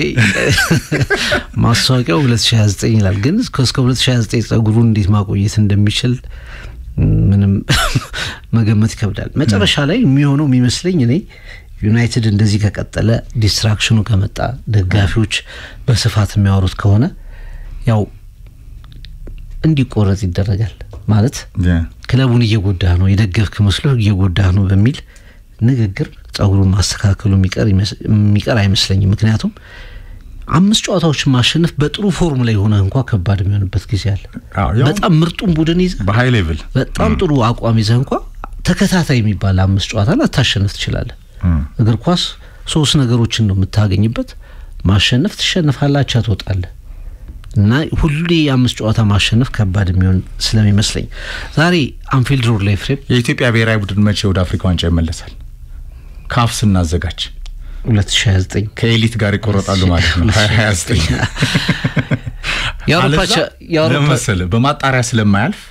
ማስታወቂያው 2029 ይላል ግን እስከ 2029 ጸጉሩን እንዴት ማቆየት እንደሚችል ምንም መገመት ይከብዳል መጨረሻ ላይ የሚሆነው የሚመስለኝ እኔ ዩናይትድ እንደዚህ ከቀጠለ ዲስትራክሽኑ ከመጣ ደጋፊዎች በስፋት የሚያወሩት ከሆነ ያው እንዲቆረጥ ይደረጋል ማለት ክለቡን እየጎዳ ነው የደገፍክ መስሎ እየጎዳ ነው በሚል ንግግር ጸጉሩን ማስተካከሉ የሚቀር አይመስለኝም ምክንያቱም 5 ጨዋታዎችን ማሸነፍ በጥሩ ፎርም ላይ ሆነ እንኳን ከባድ የሚሆንበት ጊዜ አለ በጣም ምርጡን ቡድን ይዘህ በሃይ ሌቭል በጣም ጥሩ አቋም ይዘህ እንኳን ተከታታይ የሚባል 5 ጨዋታ ላታሸንፍ ትችላለህ እግር ኳስ 3 ነገሮችን ነው የምታገኝበት ማሸነፍ ትሸነፋላችሁ ትወጣለህ እና ሁሉ 5 ጨዋታ ማሸነፍ ከባድ የሚሆን ስለሚመስለኝ ዛሬ አንፊልድ ሮድ ላይ ፍሬም የኢትዮጵያ ብሔራዊ ቡድን መቼ ወደ አፍሪካ ዋንጫ ይመለሳል ካፍስ እናዘጋጅ 2029 ከኤሊት ጋር ይቆረጣሉ ማለት ነው 2029 ለምሳሌ በማጣሪያ ስለማያልፍ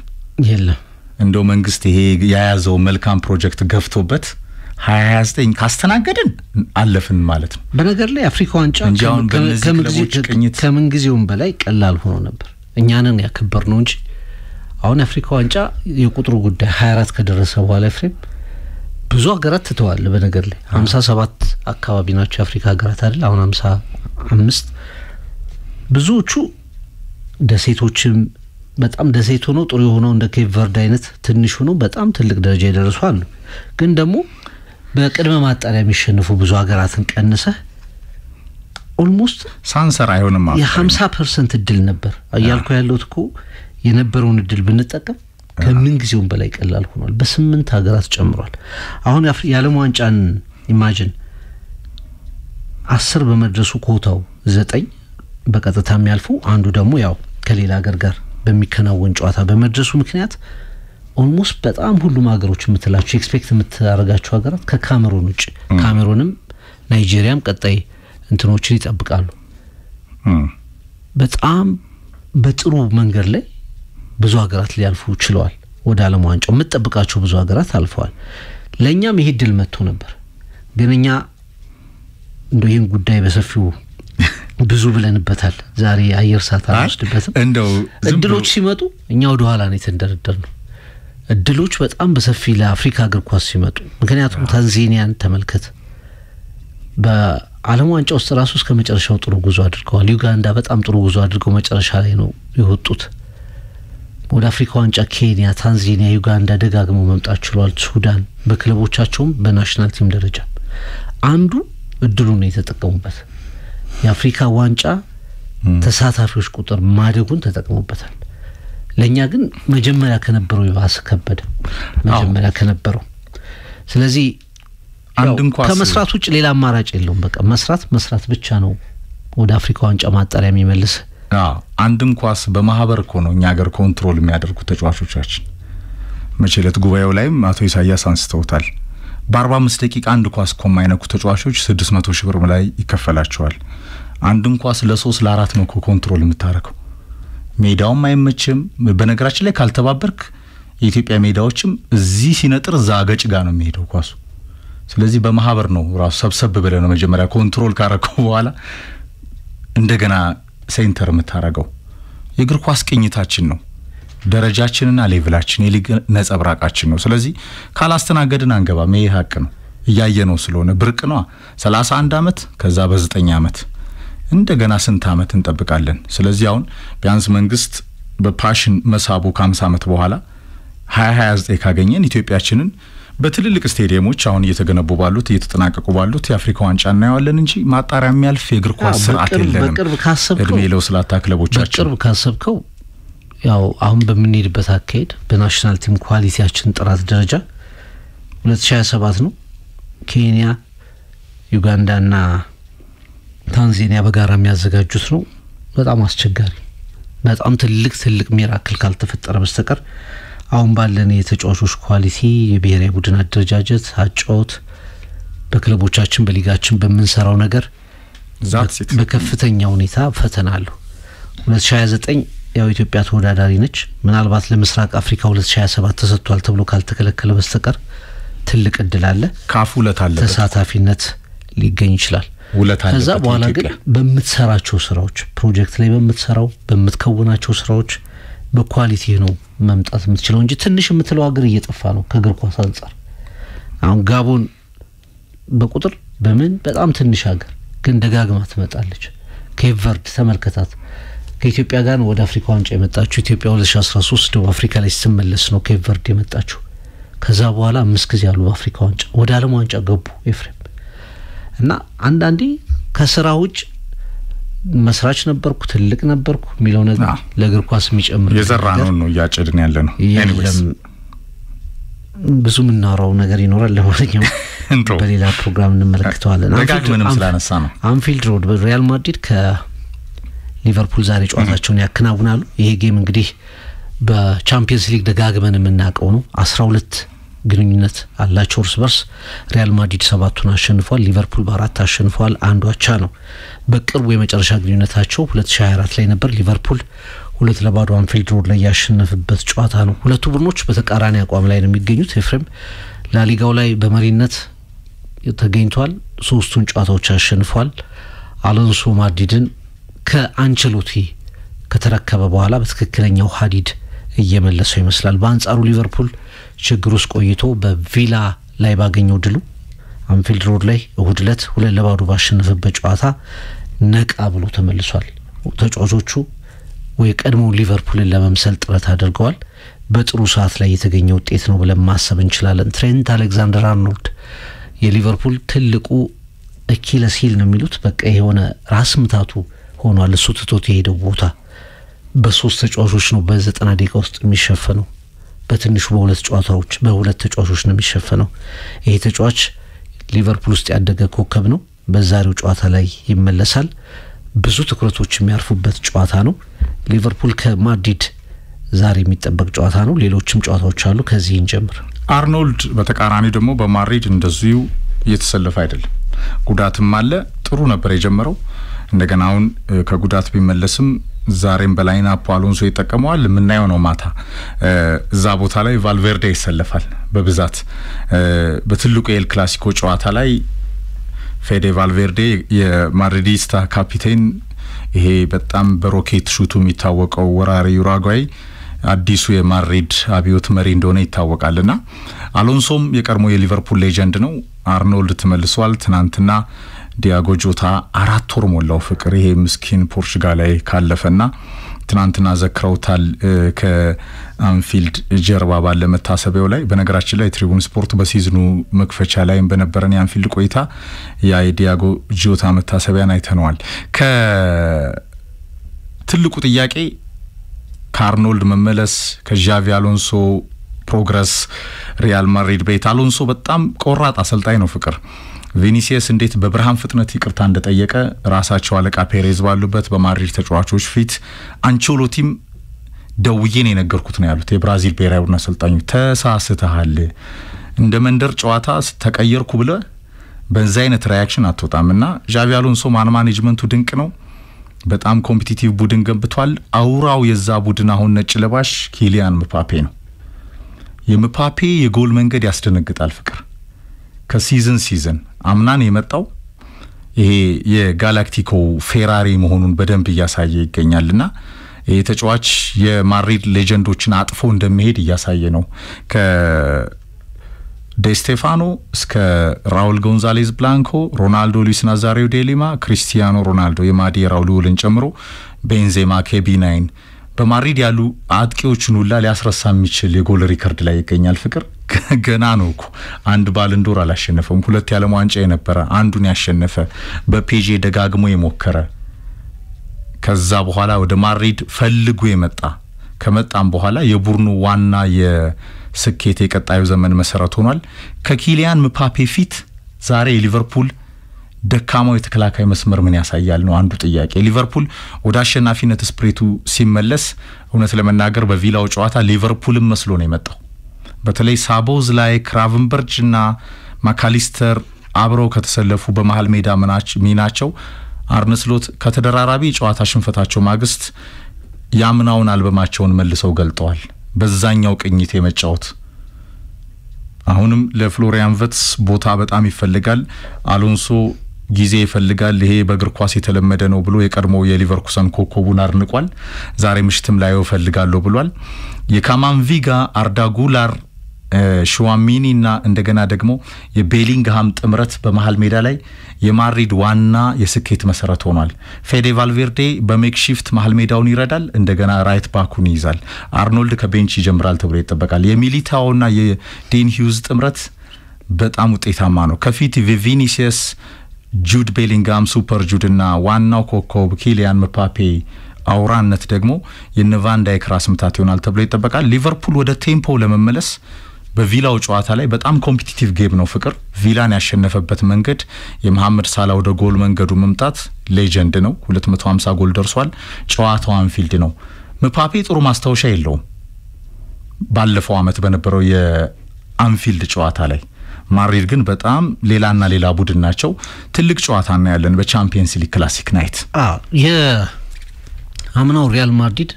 የለም እንደው መንግስት ይሄ ያያዘው መልካም ፕሮጀክት ገፍቶበት 2029 ካስተናገድን አለፍን ማለት ነው በነገር ላይ አፍሪካ ዋንጫ ከምን ጊዜውም በላይ ቀላል ሆኖ ነበር እኛንን ያከበርነው እንጂ አሁን አፍሪካ ዋንጫ የቁጥሩ ጉዳይ 24 ከደረሰ በኋላ ፍሬም ብዙ ሀገራት ተተዋል በነገር ላይ 57 አካባቢ ናቸው አፍሪካ ሀገራት አይደል አሁን 55 ብዙዎቹ ደሴቶችም በጣም ደሴት ሆኖ ጥሩ ሆኖ እንደ ኬፕ ቨርድ አይነት ትንሽ ሆኖ በጣም ትልቅ ደረጃ ይደርሱ አሉ ግን ደግሞ በቅድመ ማጣሪያ የሚሸነፉ ብዙ ሀገራትን ቀንሰ ኦልሞስት ሳንሰር አይሆንም የ50% እድል ነበር አያልኩ ያለው እኮ የነበረውን እድል ብንጠቀም ከምን ጊዜውም በላይ ቀላል ሆኗል በ8 ሀገራት ጨምሯል አሁን የዓለም ዋንጫን ኢማጂን 10 በመድረሱ ኮታው 9 በቀጥታ የሚያልፉ አንዱ ደግሞ ያው ከሌላ ሀገር ጋር በሚከናወን ጨዋታ በመድረሱ ምክንያት ኦልሞስት በጣም ሁሉም ሀገሮች የምትላቸው ኤክስፔክት የምታረጋቸው ሀገራት ከካሜሩን ውጭ ካሜሩንም ናይጄሪያም ቀጣይ እንትኖችን ይጠብቃሉ በጣም በጥሩ መንገድ ላይ ብዙ ሀገራት ሊያልፉ ችለዋል ወደ ዓለም ዋንጫው የምትጠብቃቸው ብዙ ሀገራት አልፈዋል ለኛም ይሄ ድል መጥቶ ነበር ግን እኛ እንደው ይሄን ጉዳይ በሰፊው ብዙ ብለንበታል ዛሬ አየር ሰዓት አልወስድበትም እንደው እድሎች ሲመጡ እኛ ወደ ኋላ ነው የተንደረደርነው እድሎች በጣም በሰፊ ለአፍሪካ እግር ኳስ ሲመጡ ምክንያቱም ታንዛኒያን ተመልከት በዓለም ዋንጫ ውስጥ ራሱ እስከ መጨረሻው ጥሩ ጉዞ አድርገዋል። ዩጋንዳ በጣም ጥሩ ጉዞ አድርገው መጨረሻ ላይ ነው የወጡት። ወደ አፍሪካ ዋንጫ ኬንያ፣ ታንዛኒያ፣ ዩጋንዳ ደጋግመው መምጣት ችሏል። ሱዳን በክለቦቻቸውም በናሽናል ቲም ደረጃ አንዱ እድሉን ነው የተጠቀሙበት። የአፍሪካ ዋንጫ ተሳታፊዎች ቁጥር ማደጉን ተጠቅመውበታል። ለኛ ግን መጀመሪያ ከነበረው ይባስ ከበደ መጀመሪያ ከነበረው። ስለዚህ አንድ እንኳን ከመስራት ውጭ ሌላ አማራጭ የለውም። በቃ መስራት ብቻ ነው ወደ አፍሪካ ዋንጫ ማጣሪያ የሚመልስ። አንድ እንኳን በማህበር እኮ ነው እኛ ሀገር ኮንትሮል የሚያደርጉ ተጫዋቾቻችን። መቼለት ጉባኤው ላይም አቶ ኢሳያስ አንስተውታል። በ45 ደቂቃ አንድ ኳስ ኮማይነኩ ተጫዋቾች 600 ሺህ ብር ላይ ይከፈላቸዋል። አንድ ኳስ ለ3 ለ4 ነው ኮንትሮል የምታረከው። ሜዳውም አይመችም። በነገራችን ላይ ካልተባበርክ የኢትዮጵያ ሜዳዎችም እዚህ ሲነጥር ዛገጭ ጋር ነው የሚሄደው ኳሱ። ስለዚህ በማህበር ነው ራሱ ሰብሰብ ብለ ነው መጀመሪያ ኮንትሮል ካረከው በኋላ እንደገና ሴንተር የምታረገው። የእግር ኳስ ቅኝታችን ነው ደረጃችንና ሌቭላችን የሊግ ነጸብራቃችን ነው። ስለዚህ ካላስተናገድን አንገባም። ይሄ ሀቅ ነው እያየነው ስለሆነ ብርቅ ነው። 31 አመት ከዛ በ9 አመት እንደገና ስንት አመት እንጠብቃለን? ስለዚህ አሁን ቢያንስ መንግስት በፓሽን መሳቡ ከ50 አመት በኋላ 2029 ካገኘን ኢትዮጵያችንን በትልልቅ ስቴዲየሞች አሁን እየተገነቡ ባሉት እየተጠናቀቁ ባሉት የአፍሪካ ዋንጫ እናያለን እንጂ ማጣሪያ የሚያልፍ የእግር ኳስ ስርዓት የለንም። እድሜ ለውስላታ ክለቦቻችን በቅርብ ካሰብከው ያው አሁን በምንሄድበት አካሄድ በናሽናል ቲም ኳሊቲያችን ጥራት ደረጃ 2027 ነው ኬንያ፣ ዩጋንዳና ታንዛኒያ በጋራ የሚያዘጋጁት ነው። በጣም አስቸጋሪ በጣም ትልቅ ሚራክል ካልተፈጠረ በስተቀር አሁን ባለን የተጫዋቾች ኳሊቲ የብሔራዊ ቡድን አደረጃጀት አጫውት በክለቦቻችን በሊጋችን በመንሰራው ነገር በከፍተኛ ሁኔታ ፈተና አለው። 2029 ያው ኢትዮጵያ ተወዳዳሪ ነች። ምናልባት ለምስራቅ አፍሪካ 2027 ተሰጥቷል ተብሎ ካልተከለከለ በስተቀር ትልቅ እድል አለ። ካፉ ለታለ ተሳታፊነት ሊገኝ ይችላል። ከዛ በኋላ ግን በመትሰራቸው ስራዎች ፕሮጀክት ላይ በመትከውናቸው ስራዎች በኳሊቲ ነው መምጣት የምትችለው እንጂ ትንሽ የምትለው ሀገር እየጠፋ ነው ከእግር ኳስ አንፃር። አሁን ጋቦን በቁጥር በምን በጣም ትንሽ ሀገር ግን ደጋግማ ትመጣለች። ኬፕ ቨርድ ተመልከታት። ከኢትዮጵያ ጋር ወደ አፍሪካ ዋንጫ የመጣችው ኢትዮጵያ 2013 ደቡብ አፍሪካ ላይ ስትመለስ ነው ኬፕ ቨርድ የመጣችው። ከዛ በኋላ 5 ጊዜ ያሉ አፍሪካ ዋንጫ ወደ ዓለም ዋንጫ ገቡ ኤፍሬም። እና አንዳንዴ ከስራ ውጭ መስራች ነበርኩ ትልቅ ነበርኩ የሚለው ነገር ለእግር ኳስ የሚጨምር የዘራነው ነው ያጨድን ያለ ነው። ብዙ ምናወራው ነገር ይኖራል። ለማንኛውም በሌላ ፕሮግራም እንመለከተዋለን። ደጋግመንም ስላነሳ ነው አንፊልድ ሮድ በሪያል ማድሪድ ከሊቨርፑል ዛሬ ጨዋታቸውን ያከናውናሉ። ይሄ ጌም እንግዲህ በቻምፒየንስ ሊግ ደጋግመን የምናውቀው ነው። 12 ግንኙነት አላቸው እርስ በርስ። ሪያል ማድሪድ 7ቱን አሸንፏል፣ ሊቨርፑል በ4 አሸንፏል፣ አንዱ አቻ ነው። በቅርቡ የመጨረሻ ግንኙነታቸው 2024 ላይ ነበር። ሊቨርፑል 2-0 አንፊልድ ሮድ ላይ ያሸነፈበት ጨዋታ ነው። ሁለቱ ቡድኖች በተቃራኒ አቋም ላይ ነው የሚገኙት። ኤፍሬም ላሊጋው ላይ በመሪነት ተገኝቷል። 3ቱን ጨዋታዎች አሸንፏል። አሎንሶ ማድሪድን ከአንቸሎቲ ከተረከበ በኋላ በትክክለኛው ሀዲድ እየመለሰው ይመስላል። በአንጻሩ ሊቨርፑል ችግር ውስጥ ቆይቶ በቪላ ላይ ባገኘው ድሉ አንፊልድ ሮድ ላይ እሁድ ዕለት 2-0 ባሸነፈበት ጨዋታ ነቃ ብሎ ተመልሷል። ተጫዋቾቹ ወይ ቀድሞ ሊቨርፑልን ለመምሰል ጥረት አድርገዋል። በጥሩ ሰዓት ላይ የተገኘ ውጤት ነው ብለን ማሰብ እንችላለን። ትሬንት አሌክዛንደር-አርኖልድ የሊቨርፑል ትልቁ አኪለስ ሂል ነው የሚሉት በቃ የሆነ ራስ ምታቱ ሆኗል። እሱ ትቶት የሄደው ቦታ በ3 ተጫዋቾች ነው በ90 ደቂቃ ውስጥ የሚሸፈነው። በትንሹ በሁለት ተጫዋቾች ነው የሚሸፈነው። ይሄ ተጫዋች ሊቨርፑል ውስጥ ያደገ ኮከብ ነው። በዛሬው ጨዋታ ላይ ይመለሳል። ብዙ ትኩረቶች የሚያርፉበት ጨዋታ ነው። ሊቨርፑል ከማድሪድ ዛሬ የሚጠበቅ ጨዋታ ነው። ሌሎችም ጨዋታዎች አሉ። ከዚህ እንጀምር። አርኖልድ በተቃራኒ ደግሞ በማድሪድ እንደዚሁ እየተሰለፈ አይደለም። ጉዳትም አለ። ጥሩ ነበር የጀመረው። እንደገና አሁን ከጉዳት ቢመለስም ዛሬም በላይናፕ አሎንሶ ይጠቀመዋል። ምናየው ነው ማታ እዛ ቦታ ላይ ቫልቬርዴ ይሰለፋል በብዛት። በትልቁ የኤል ክላሲኮ ጨዋታ ላይ ፌዴ ቫልቬርዴ የማድሪዲስታ ካፒቴን፣ ይሄ በጣም በሮኬት ሹቱ የሚታወቀው ወራሪ ዩራጓይ አዲሱ የማድሪድ አብዮት መሪ እንደሆነ ይታወቃልና አሎንሶም የቀድሞ የሊቨርፑል ሌጀንድ ነው። አርኖልድ ተመልሷል። ትናንትና ዲያጎ ጆታ 4 ወር ሞላው ፍቅር ይሄ ምስኪን ፖርቹጋላዊ ካለፈና ትናንትና ዘክረውታል ከአንፊልድ ጀርባ ባለ መታሰቢያው ላይ በነገራችን ላይ ትሪቡን ስፖርት በሲዝኑ መክፈቻ ላይ በነበረን የአንፊልድ ቆይታ ያ ዲያጎ ጆታ መታሰቢያን አይተነዋል ከትልቁ ጥያቄ ካርኖልድ መመለስ ከዣቪ አሎንሶ ፕሮግረስ ሪያል ማድሪድ ቤት አሎንሶ በጣም ቆራጥ አሰልጣኝ ነው ፍቅር ቪኒሲየስ እንዴት በብርሃን ፍጥነት ይቅርታ እንደጠየቀ ራሳቸው አለቃ ፔሬዝ ባሉበት በማድሪድ ተጫዋቾች ፊት አንቸሎቲም ደውዬን የነገርኩት ነው ያሉት የብራዚል ብሔራዊ ቡድን አሰልጣኙ ተሳስተሃል እንደ መንደር ጨዋታ ተቀየርኩ ብለ በዛ አይነት ሪአክሽን አትወጣምና ዣቪ አሎንሶ ማኔጅመንቱ ድንቅ ነው በጣም ኮምፒቲቲቭ ቡድን ገንብቷል አውራው የዛ ቡድን አሁን ነጭ ለባሽ ኪሊያን ምባፔ ነው የምባፔ የጎል መንገድ ያስደነግጣል ፍቅር ከሲዝን አምናን የመጣው ይሄ የጋላክቲኮ ፌራሪ መሆኑን በደንብ ያሳየ ይገኛልና ይሄ ተጫዋች የማድሪድ ሌጀንዶችን አጥፎ እንደሚሄድ ያሳየ ነው ከዴስቴፋኖ እስከ ራውል ጎንዛሌዝ ብላንኮ ሮናልዶ ሉዊስ ናዛሪዮ ዴሊማ ክሪስቲያኖ ሮናልዶ የማዲራው ሉልን ጨምሮ ቤንዜማ ኬቢ9 በማድሪድ ያሉ አጥቂዎችን ሁላ ሊያስረሳ የሚችል የጎል ሪከርድ ላይ ይገኛል ፍቅር ገና ነው እኮ አንድ ባልንዶር አላሸነፈም ሁለት ያለም ዋንጫ የነበረ አንዱን ያሸነፈ በፔጄ ደጋግሞ የሞከረ ከዛ በኋላ ወደ ማድሪድ ፈልጎ የመጣ ከመጣም በኋላ የቡድኑ ዋና የስኬት የቀጣዩ ዘመን መሰረት ሆኗል ከኪሊያን ምባፔ ፊት ዛሬ ሊቨርፑል ደካማው የተከላካይ መስመር ምን ያሳያል ነው አንዱ ጥያቄ ሊቨርፑል ወደ አሸናፊነት ስፕሪቱ ሲመለስ እውነት ለመናገር በቪላው ጨዋታ ሊቨርፑልም መስሎ ነው የመጣው በተለይ ሳቦዝ ላይ ክራቨንበርጅና ማካሊስተር አብረው ከተሰለፉ በመሃል ሜዳ ሚናቸው አርነ ስሎት ከተደራራቢ ጨዋታ ሽንፈታቸው ማግስት ያምናውን አልበማቸውን መልሰው ገልጠዋል በዛኛው ቅኝት የመጫወት አሁንም ለፍሎሪያን ቨትስ ቦታ በጣም ይፈልጋል አሎንሶ ጊዜ ይፈልጋል ይሄ በእግር ኳስ የተለመደ ነው ብሎ የቀድሞ የሊቨርኩሰን ኮከቡን አርንቋል ዛሬ ምሽትም ላይ ይፈልጋለሁ ብሏል የካማንቪጋ አርዳ ጉላር ሹዋሚኒና እንደገና ደግሞ የቤሊንግሃም ጥምረት በመሃል ሜዳ ላይ የማድሪድ ዋና የስኬት መሰረት ሆኗል ፌዴ ቫልቬርዴ በሜክሺፍት መሃል ሜዳውን ይረዳል እንደገና ራይት ባኩን ይዛል አርኖልድ ከቤንች ይጀምራል ተብሎ ይተበቃል የሚሊታውና የዴን ሂውዝ ጥምረት በጣም ውጤታማ ነው ከፊት ቪኒሲየስ ጁድ ቤሊንግሃም ሱፐር ጁድና ዋናው ኮከብ ኪሊያን ምባፔ አውራነት ደግሞ የነቫን ዳይክ ራስ ምታት ይሆናል ተብሎ ይተበቃል ሊቨርፑል ወደ ቴምፖ ለመመለስ በቪላው ጨዋታ ላይ በጣም ኮምፒቲቲቭ ጌም ነው ፍቅር ቪላን ያሸነፈበት መንገድ የመሐመድ ሳላ ወደ ጎል መንገዱ መምጣት ሌጀንድ ነው 250 ጎል ደርሷል ጨዋታው አንፊልድ ነው ምባፔ ጥሩ ማስታወሻ የለውም ባለፈው አመት በነበረው የአንፊልድ ጨዋታ ላይ ማድሪድ ግን በጣም ሌላና ሌላ ቡድን ናቸው ትልቅ ጨዋታ ነው ያለን በቻምፒየንስ ሊግ ክላሲክ ናይት የአምናው ሪያል ማድሪድ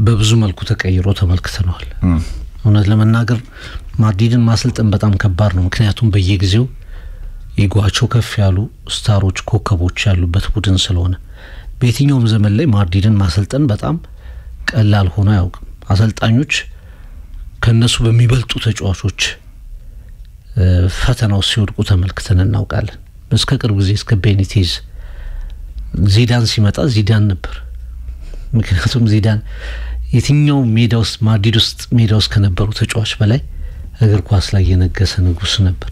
በብዙ መልኩ ተቀይሮ ተመልክተናል እውነት ለመናገር ማድሪድን ማሰልጠን በጣም ከባድ ነው ምክንያቱም በየጊዜው ኢጓቸው ከፍ ያሉ ስታሮች ኮከቦች ያሉበት ቡድን ስለሆነ በየትኛውም ዘመን ላይ ማድሪድን ማሰልጠን በጣም ቀላል ሆኖ አያውቅም አሰልጣኞች ከነሱ በሚበልጡ ተጫዋቾች ፈተናው ሲወድቁ ተመልክተን እናውቃለን እስከ ቅርብ ጊዜ እስከ ቤኒቴዝ ዚዳን ሲመጣ ዚዳን ነበር ምክንያቱም ዚዳን የትኛው ሜዳውስ ማድሪድ ውስጥ ሜዳውስ ከነበሩ ተጫዋች በላይ እግር ኳስ ላይ የነገሰ ንጉስ ነበር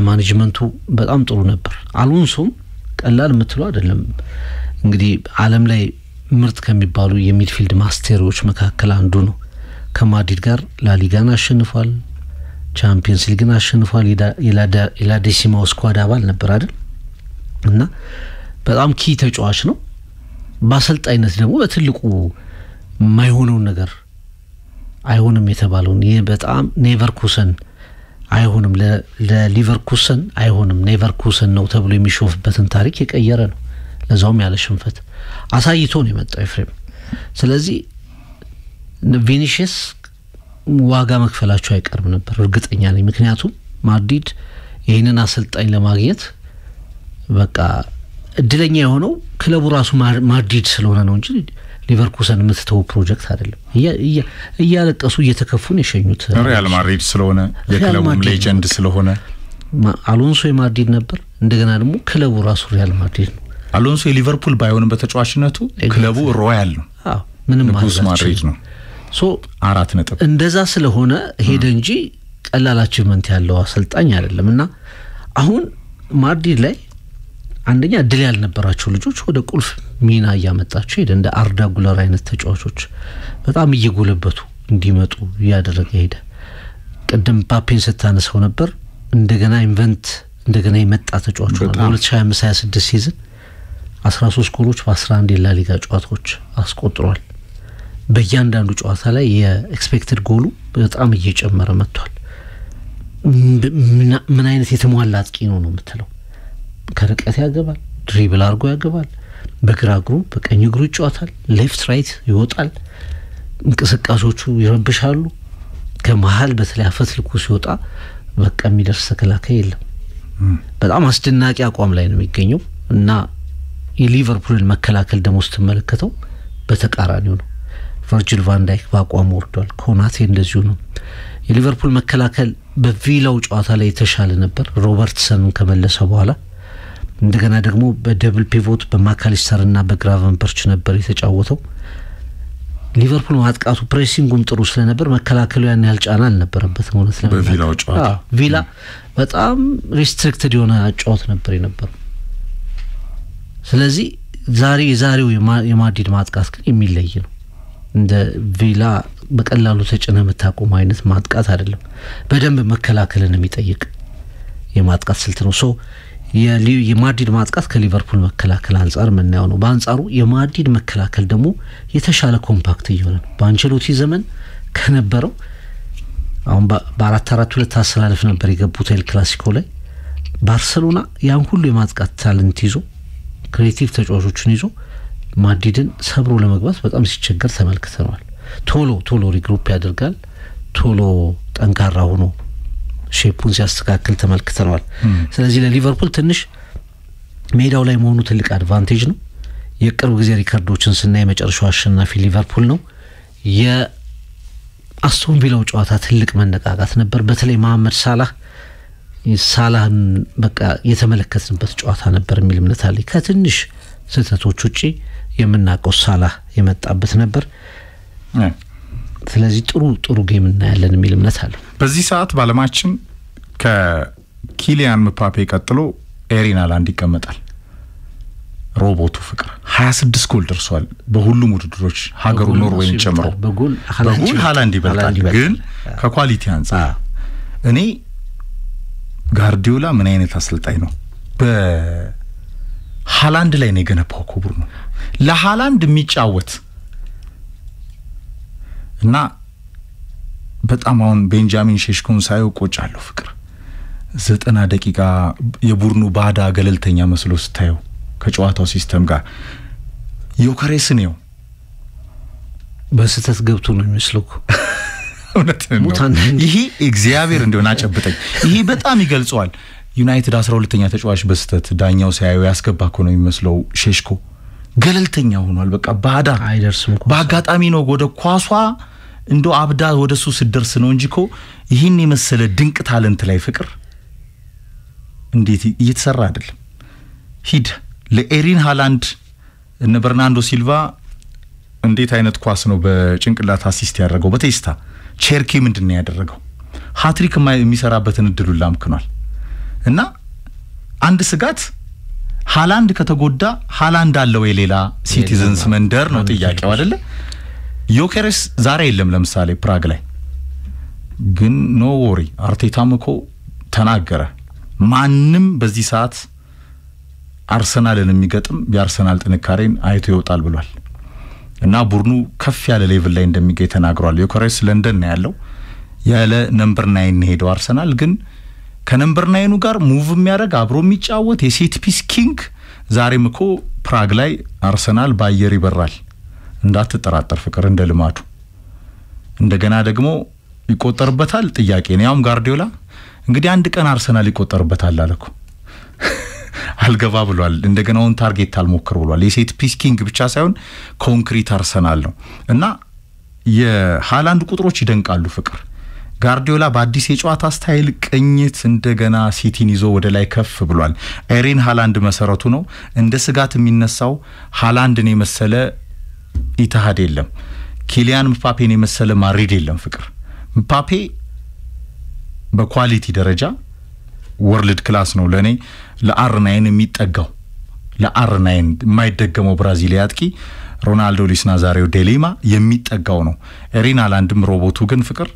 ማኔጅመንቱ በጣም ጥሩ ነበር አሎንሶም ቀላል የምትለው አይደለም እንግዲህ ዓለም ላይ ምርጥ ከሚባሉ የሚድፊልድ ማስተሮች መካከል አንዱ ነው ከማድሪድ ጋር ላሊጋን አሸንፏል ቻምፒየንስ ሊግን አሸንፏል የላዴሲማው ስኳድ አባል ነበር አይደል እና በጣም ኪ ተጫዋች ነው ባሰልጣይነት ደግሞ በትልቁ ማይሆነው ነገር አይሆንም የተባለው በጣም ኔቨርኩሰን አይሆንም ለሊቨርኩሰን አይሆንም ኔቨርኩሰን ነው ተብሎ የሚሾፍበትን ታሪክ የቀየረ ነው ለዛውም ያለ ሽንፈት አሳይቶ ነው የመጣው ኤፍሬም ስለዚህ ቪኒሲየስ ዋጋ መክፈላቸው አይቀርም ነበር እርግጠኛ ነኝ ምክንያቱም ማድሪድ ይሄንን አሰልጣኝ ለማግኘት በቃ እድለኛ የሆነው ክለቡ ራሱ ማድሪድ ስለሆነ ነው እንጂ ሊቨርኩሰን ምትተው ፕሮጀክት አይደለም እያለቀሱ እየተከፉን የሸኙት ሪያል ማድሪድ ስለሆነ የክለቡም ሌጀንድ ስለሆነ አሎንሶ የማድሪድ ነበር እንደገና ደግሞ ክለቡ ራሱ ሪያል ማድሪድ ነው አሎንሶ የሊቨርፑል ባይሆንም በተጫዋችነቱ ክለቡ ሮያል ነው ምንም ማድሪድ ነው ሶ 4 ነጥብ እንደዛ ስለሆነ ሄደ እንጂ ቀላል አቺቭመንት ያለው አሰልጣኝ አይደለምና አሁን ማድሪድ ላይ አንደኛ ድል ያልነበራቸው ልጆች ወደ ቁልፍ ሚና ያመጣቸው ሄደ እንደ አርዳ ጉለር አይነት ተጫዋቾች በጣም እየጎለበቱ እንዲመጡ ያደረገ ሄደ ቀደም ፓፔን ስታነሳው ነበር እንደገና ኢንቨንት እንደገና የመጣ ተጫዋች ነው 2025-26 ሲዝን 13 ጎሎች በ11 የላሊጋ ጨዋታዎች አስቆጥሯል በእያንዳንዱ ጨዋታ ላይ የኤክስፔክትድ ጎሉ በጣም እየጨመረ መጥቷል ምን አይነት የተሟላ አጥቂ ነው የምትለው ከርቀት ያገባል ድሪብል አድርጎ ያገባል በግራ እግሩ በቀኝ እግሩ ይጫወታል ሌፍት ራይት ይወጣል እንቅስቃሴዎቹ ይረብሻሉ ከመሃል በተለይ አፈትልኩ ሲወጣ በቃ የሚደርስ ተከላካይ የለም በጣም አስደናቂ አቋም ላይ ነው የሚገኘው እና የሊቨርፑልን መከላከል ደግሞ ስትመለከተው በተቃራኒው ነው ቨርጂል ቫን ዳይክ በአቋም ወርዷል ኮናቴ እንደዚሁ ነው የሊቨርፑል መከላከል በቪላው ጨዋታ ላይ የተሻለ ነበር ሮበርትሰን ከመለሰ በኋላ እንደገና ደግሞ በደብል ፒቮት በማካሊስተርና በግራቨንበርች ነበር የተጫወተው ሊቨርፑል ማጥቃቱ ፕሬሲንጉም ጥሩ ስለነበር መከላከሉ ያን ያህል ጫና አልነበረበትም ማለት ነው በቪላው ጨዋታ ቪላ በጣም ሪስትሪክትድ የሆነ ጨዋታ ነበር የነበረው ስለዚህ የዛሬው የማድሪድ ማጥቃት ግን የሚለይ ነው እንደ ቪላ በቀላሉ ተጨነ መታቆም አይነት ማጥቃት አይደለም በደንብ መከላከልን የሚጠይቅ የማጥቃት ስልት ነው ሶ የማድሪድ ማጥቃት ከሊቨርፑል መከላከል አንፃር ምናየው ነው በአንጻሩ የማድሪድ መከላከል ደግሞ የተሻለ ኮምፓክት ይሆናል በአንቸሎቲ ዘመን ከነበረው አሁን በ4-4-2 አሰላለፍ ነበር የገቡት ኤል ክላሲኮ ላይ ባርሴሎና ያን ሁሉ የማጥቃት ታለንት ይዞ ክሬቲቭ ተጫዋቾችን ይዞ ማድሪድን ሰብሮ ለመግባት በጣም ሲቸገር ተመልክተናል ቶሎ ሪግሩፕ ያደርጋል ቶሎ ጠንካራ ሆኖ ሼፑን ሲያስተካክል ተመልክተናል ስለዚህ ለሊቨርፑል ትንሽ ሜዳው ላይ መሆኑ ትልቅ አድቫንቴጅ ነው የቅርብ ጊዜ ሪካርዶችን ስናይ መጨረሻው አሸናፊ ሊቨርፑል ነው የአስቶን ቪላው ጨዋታ ትልቅ መነቃቃት ነበር በተለይ መሐመድ ሳላህን በቃ የተመለከትንበት ጨዋታ ነበር የሚል እምነት አለ ከትንሽ ስህተቶች ውጪ የምናውቀው ሳላህ የመጣበት ነበር ስለዚህ ጥሩ ጌም እናያለን የሚል እምነት አለ በዚህ ሰዓት ባለማችን ከኪሊያን ምባፔ ቀጥሎ ኤሪን ሃላንድ ይቀመጣል ሮቦቱ ፍቅር 26 ጎል ደርሷል በሁሉም ውድድሮች ሀገሩ ኖርዌይን ጨምሮ በጎል ሃላንድ ይበልጣል ግን ከኳሊቲ አንፃር እኔ ጋርዲዮላ ምን አይነት አሰልጣኝ ነው በሃላንድ ላይ ነው የገነባው ኩቡር ነው ለሃላንድ የሚጫወት እና በጣም አሁን ቤንጃሚን ሼሽኮን ሳይው ቆጫለው ፍቅር 90 ደቂቃ የቡድኑ ባዳ ገለልተኛ መስሎ ስታየው ከጨዋታው ሲስተም ጋር ዮከሬስ ነው በስተት ገብቶ ነው የሚመስለው እውነትም ይሄ እግዚአብሔር እንደሆነ አጨብጠኝ ይሄ በጣም ይገልጸዋል ዩናይትድ 12ኛ ተጫዋች በስተት ዳኛው ሳይው ያስገባኮ ነው የሚመስለው ሼሽኮ ገለልተኛ ሆኗል በቃ ባዳ አይደርስም በአጋጣሚ ነው ወደ ኳሷ እንዶ አብዳ ወደሱ ሲደርስ ነው እንጂኮ ይሄን የመሰለ ድንቅ ታለንት ላይ ፍቅር እንዴት እየተሰራ አይደለም ሂድ ለኤሪን ሃላንድ እነ በርናንዶ ሲልቫ እንዴት አይነት ኳስ ነው በጭንቅላት አሲስት ያደረገው በቴስታ ቸርኪ ምንድነው ያደረገው ሃትሪክ የሚሰራበትን እድሉ ላምክኗል እና አንድ ስጋት ሃላንድ ከተጎዳ ሃላንድ አለው የሌላ ሲቲዝንስ መንደር ነው ጥያቄው አይደለ ዮከሬስ ዛሬ የለም ለምሳሌ ፕራግ ላይ ግን ኖ ወሪ አርቴታም እኮ ተናገረ ማንንም በዚህ ሰዓት አርሰናልን የሚገጥም የአርሰናል ጥንካሬን አይቶ ይወጣል ብሏል እና ቡድኑ ከፍ ያለ ሌቭል ላይ እንደሚገኝ ተናግሯል ዮከሬስ ለንደን ነው ያለው ያለ ነምበር 9 ሄዶ አርሰናል ግን ከነምበር 9 ጋር ሙቭ የሚያደርግ አብሮ የሚጫወት የሴት ፒስ ኪንግ ዛሬም እኮ ፕራግ ላይ አርሰናል ባየር ይበራል እንዳትጠራጠር ፍቅር እንደ ልማዱ እንደገና ደግሞ ይቆጠርበታል ጥያቄ ነው ያውም ጋርዲዮላ እንግዲህ አንድ ቀን አርሰናል ይቆጠርበታል አለኩ አልገባ ብሏል እንደገናውን ታርጌት አልሞክር ብሏል የሴት ፒስ ኪንግ ብቻ ሳይሆን ኮንክሪት አርሰናል ነው እና የሃላንድ ቁጥሮች ይደንቃሉ ፍቅር ጋርዲዮላ በአዲስ የጨዋታ ስታይል ቅኝት እንደገና ሲቲን ይዞ ወደ ላይ ከፍ ብሏል። ኤሪን ሃላንድ መሰረቱ ነው። እንደ ስጋት የሚነሳው ሃላንድን የመሰለ ኢትሃድ የለም፣ ኪሊያን ምባፔን የመሰለ ማድሪድ የለም። ፍቅር ምባፔ በኳሊቲ ደረጃ ወርልድ ክላስ ነው ለኔ። ለአር9 የሚጠጋው ለአር9 የማይደገመው ብራዚል ያጥቂ ሮናልዶ ሉዊስ ናዛሪዮ ዴሊማ የሚጠጋው ነው። ኤሪን ሃላንድም ሮቦቱ ግን ፍቅር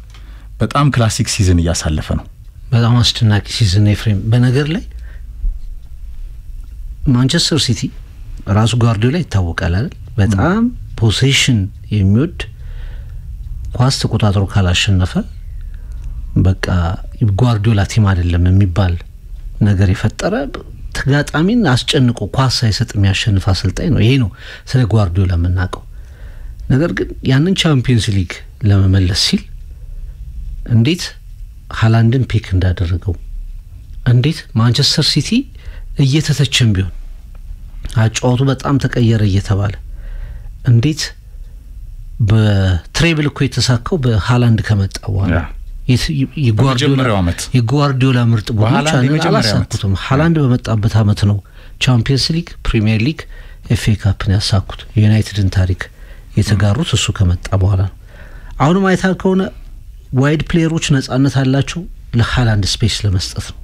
በጣም ክላሲክ ሲዝን እያሳለፈ ነው። በጣም አስደናቂ ሲዝን ኤፍሬም። በነገር ላይ ማንቸስተር ሲቲ ራሱ ጋርዲዮላ ይታወቃል አይደል? በጣም ፖሴሽን የሚወድ ኳስ ተቆጣጥሮ ካላሸነፈ በቃ ጋርዲዮላ ቲም አይደለም የሚባል ነገር የፈጠረ ተጋጣሚን አስጨንቆ ኳስ ሳይሰጥ የሚያሸንፍ አሰልጣኝ ነው። ይሄ ነው ስለ ጋርዲዮላ የምናውቀው። ነገር ግን ያንን ቻምፒየንስ ሊግ ለመመለስ ሲል እንዴት ሃላንድን ፒክ እንዳደረገው እንዴት ማንቸስተር ሲቲ እየተተቸም ቢሆን አጫዋቱ በጣም ተቀየረ እየተባለ እንዴት በትሬብል እኮ የተሳካው በሃላንድ ከመጣ በኋላ የጓርዲዮላ ምርጥ ቡድኖች አላሳኩትም። ሃላንድ በመጣበት አመት ነው ቻምፒየንስ ሊግ፣ ፕሪሚየር ሊግ፣ ኤፍኤ ካፕን ያሳኩት። ዩናይትድን ታሪክ የተጋሩት እሱ ከመጣ በኋላ ነው። አሁንም አይታል ከሆነ ዋይድ ፕሌየሮች ነጻነት አላቸው ለሃላንድ ስፔስ ለመስጠት ነው።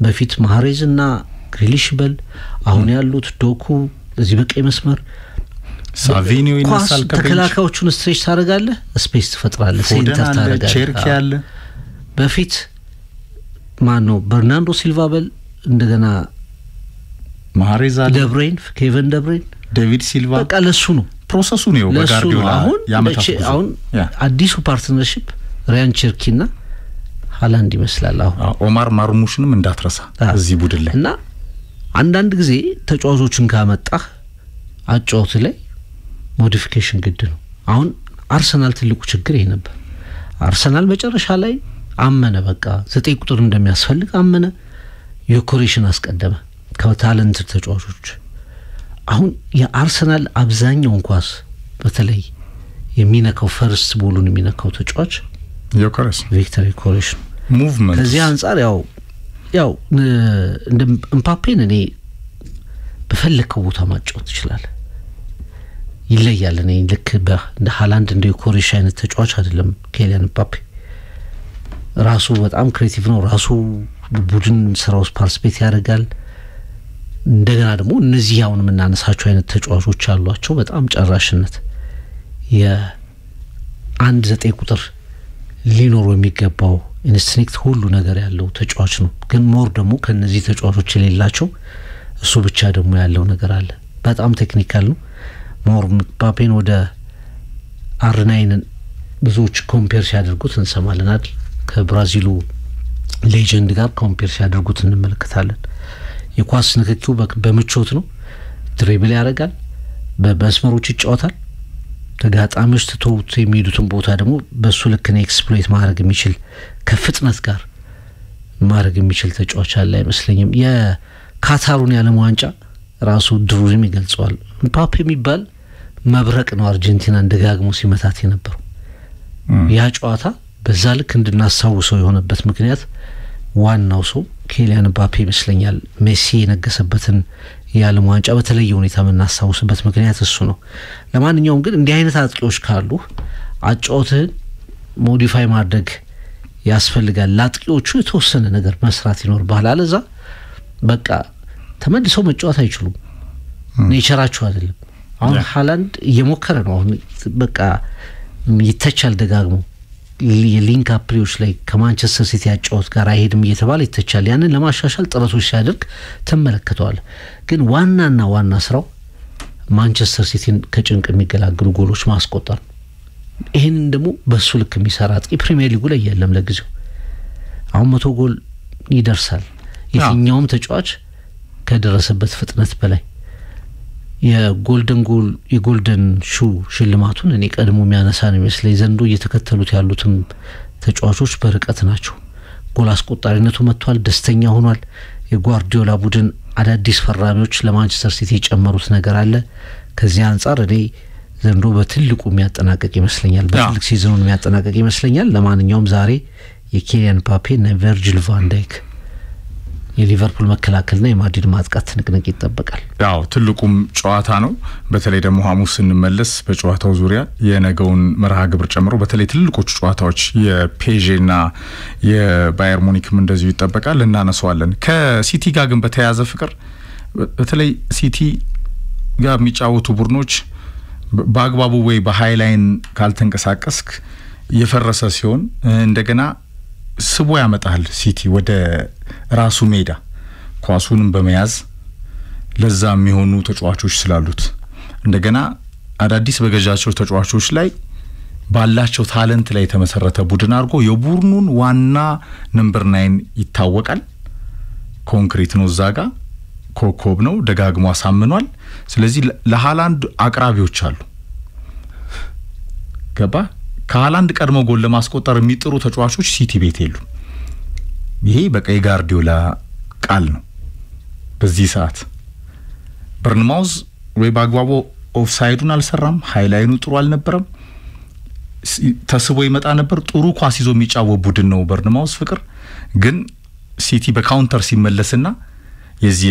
በፊት ማህሬዝ እና ግሪሊሽ በል አሁን ያሉት ዶኩ እዚህ በቀይ መስመር ሳቪኒዮ ይነሳል። ተከላካዮቹን ስትሬች ታደርጋለህ፣ ስፔስ ትፈጥራለህ፣ ሴንተር ታደርጋለህ። ቸርኪ ያለ በፊት ማን ነው በርናንዶ ሲልቫ በል እንደገና ማህሬዝ አለ፣ ደብሬን ኬቨን ደብሬን ዴቪድ ሲልቫ በቃ ለሱ ነው ፕሮሰሱ ነው በጋርዲዮላ ያመጣው። አሁን አዲሱ ፓርትነርሺፕ ሪያን ቸርኪና ሃላንድ ይመስላል። አሁን ኦማር ማርሙሽንም እንዳትረሳ እዚህ ቡድን ላይ እና አንዳንድ ጊዜ ተጫዋቾችን ካመጣህ አጫውት ላይ ሞዲፊኬሽን ግድ ነው። አሁን አርሰናል ትልቁ ችግር ይሄ ነበር። አርሰናል መጨረሻ ላይ አመነ፣ በቃ 9 ቁጥር እንደሚያስፈልግ አመነ። ዮኮሬሽን አስቀደመ ከታለንት ተጫዋቾች። አሁን የአርሰናል አብዛኛው ኳስ በተለይ የሚነካው ፈርስት ቦሉን የሚነካው ተጫዋች ዮኮሬሽ ቪክተር ዮኮሬሽ ሙቭመንት። ከዚህ አንፃር ያው እንደ ምባፔን እኔ በፈለከው ቦታ ማጫወት ይችላል፣ ይለያል። እኔ ልክ እንደ ሃላንድ እንደ ዮኮሬሽ አይነት ተጫዋች አይደለም ኬሊያን ምባፔ። ራሱ በጣም ክሬቲቭ ነው። ራሱ ቡድን ስራው ፓርቲሲፔት ያደርጋል። እንደገና ደግሞ እነዚህ አሁን የምናነሳቸው አይነት ተጫዋቾች አሏቸው በጣም ጨራሽነት የአንድ 9 ቁጥር ሊኖረው የሚገባው ኢንስቲንክት ሁሉ ነገር ያለው ተጫዋች ነው። ግን ሞር ደግሞ ከነዚህ ተጫዋቾች የሌላቸው እሱ ብቻ ደግሞ ያለው ነገር አለ። በጣም ቴክኒካል ነው። ሞር ምባፔን ወደ አር9 ብዙዎች ኮምፔር ሲያደርጉት እንሰማለን አይደል? ከብራዚሉ ሌጀንድ ጋር ኮምፔር ሲያደርጉት እንመለከታለን። የኳስ ንክኪው በምቾት ነው። ድሪብል ያደርጋል፣ በመስመሮች ይጫወታል። ተጋጣሚዎች ተውት የሚሄዱትን ቦታ ደግሞ በሱ ልክ ነው ኤክስፕሎይት ማድረግ የሚችል ከፍጥነት ጋር ማድረግ የሚችል ተጫዋች አለ አይመስለኝም። የካታሩን የዓለም ዋንጫ ራሱ ድሩዝም ይገልጸዋል። ምባፔ የሚባል መብረቅ ነው አርጀንቲናን ደጋግሞ ሲመታት የነበረው። ያ ጨዋታ በዛ ልክ እንድናስታውሰው የሆነበት ምክንያት ዋናው ሰው ኬሊያን ምባፔ ይመስለኛል። ሜሲ የነገሰበትን የዓለም ዋንጫ በተለየ ሁኔታ የምናስታውስበት ምክንያት እሱ ነው። ለማንኛውም ግን እንዲህ አይነት አጥቂዎች ካሉ አጫውተን ሞዲፋይ ማድረግ ያስፈልጋል። ለአጥቂዎቹ የተወሰነ ነገር መስራት ይኖርባል። አለዛ በቃ ተመልሰው መጫወት አይችሉም። ኔቸራቸው አይደለም። አሁን ሃላንድ እየሞከረ ነው። አሁን በቃ ይተቻል ደጋግሞ የሊንክ አፕሪዎች ላይ ከማንቸስተር ሲቲ ያጫወት ጋር አይሄድም እየተባለ ይተቻል። ያንን ለማሻሻል ጥረቶች ሲያደርግ ተመለከተዋል። ግን ዋና ስራው ማንቸስተር ሲቲን ከጭንቅ የሚገላግሉ ጎሎች ማስቆጠር። ይሄንን ደግሞ በሱ ልክ የሚሰራ አጥቂ ፕሪሚየር ሊጉ ላይ የለም ለጊዜው። አሁን 100 ጎል ይደርሳል የትኛውም ተጫዋች ከደረሰበት ፍጥነት በላይ። የጎልደን ሹ ሽልማቱን እኔ ቀድሞ የሚያነሳ ነው ይመስለኝ። ዘንዶ እየተከተሉት ያሉትም ተጫዋቾች በርቀት ናቸው። ጎል አስቆጣሪነቱ መጥቷል፣ ደስተኛ ሆኗል። የጓርዲዮላ ቡድን አዳዲስ ፈራሚዎች ለማንቸስተር ሲቲ የጨመሩት ነገር አለ። ከዚህ አንፃር እኔ ዘንድሮ በትልቁ የሚያጠናቀቅ ይመስለኛል በትልቅ ሲዝኑን የሚያጠናቀቅ ይመስለኛል ለማንኛውም ዛሬ የኬሊያን ምባፔ እና ቨርጂል ቫን ዳይክ የሊቨርፑል መከላከልና የማድሪድ ማጥቃት ትንቅንቅ ይጠበቃል ያው ትልቁም ጨዋታ ነው በተለይ ደግሞ ሐሙስ እንመለስ በጨዋታው ዙሪያ የነገውን መርሃ ግብር ጨምሮ በተለይ ትልልቆቹ ጨዋታዎች የፔዤና የባየር ሙኒክም እንደዚሁ ይጠበቃል እናነሳዋለን ከሲቲ ጋር ግን በተያያዘ ፍቅር በተለይ ሲቲ ጋር የሚጫወቱ ቡድኖች በአግባቡ ወይ በሃይላይን ካልተንቀሳቀስክ የፈረሰ ሲሆን እንደገና ስቦ ያመጣል ሲቲ ወደ ራሱ ሜዳ ኳሱንም በመያዝ ለዛ የሚሆኑ ተጫዋቾች ስላሉት እንደገና አዳዲስ በገጃቸው ተጫዋቾች ላይ ባላቸው ታለንት ላይ የተመሰረተ ቡድን አድርጎ የቡድኑን ዋና ነምበር 9 ይታወቃል ኮንክሪት ነው ዛጋ ኮኮብ ነው ደጋግሞ አሳምኗል ስለዚህ ለሃላንድ አቅራቢዎች አሉ ገባ ከሃላንድ ቀድሞ ጎል ለማስቆጠር የሚጥሩ ተጫዋቾች ሲቲ ቤት የሉ ይሄ በቀይ ጋርዲዮላ ቃል ነው በዚህ ሰዓት በርንማውዝ ወይ ባግባቦ ኦፍሳይዱን አልሰራም ሃይላይኑ ጥሩ አልነበረም ተስቦ ይመጣ ነበር ጥሩ ኳስ ይዞ የሚጫወው ቡድን ነው በርንማውዝ ፍቅር ግን ሲቲ በካውንተር ሲመለስና የዚህ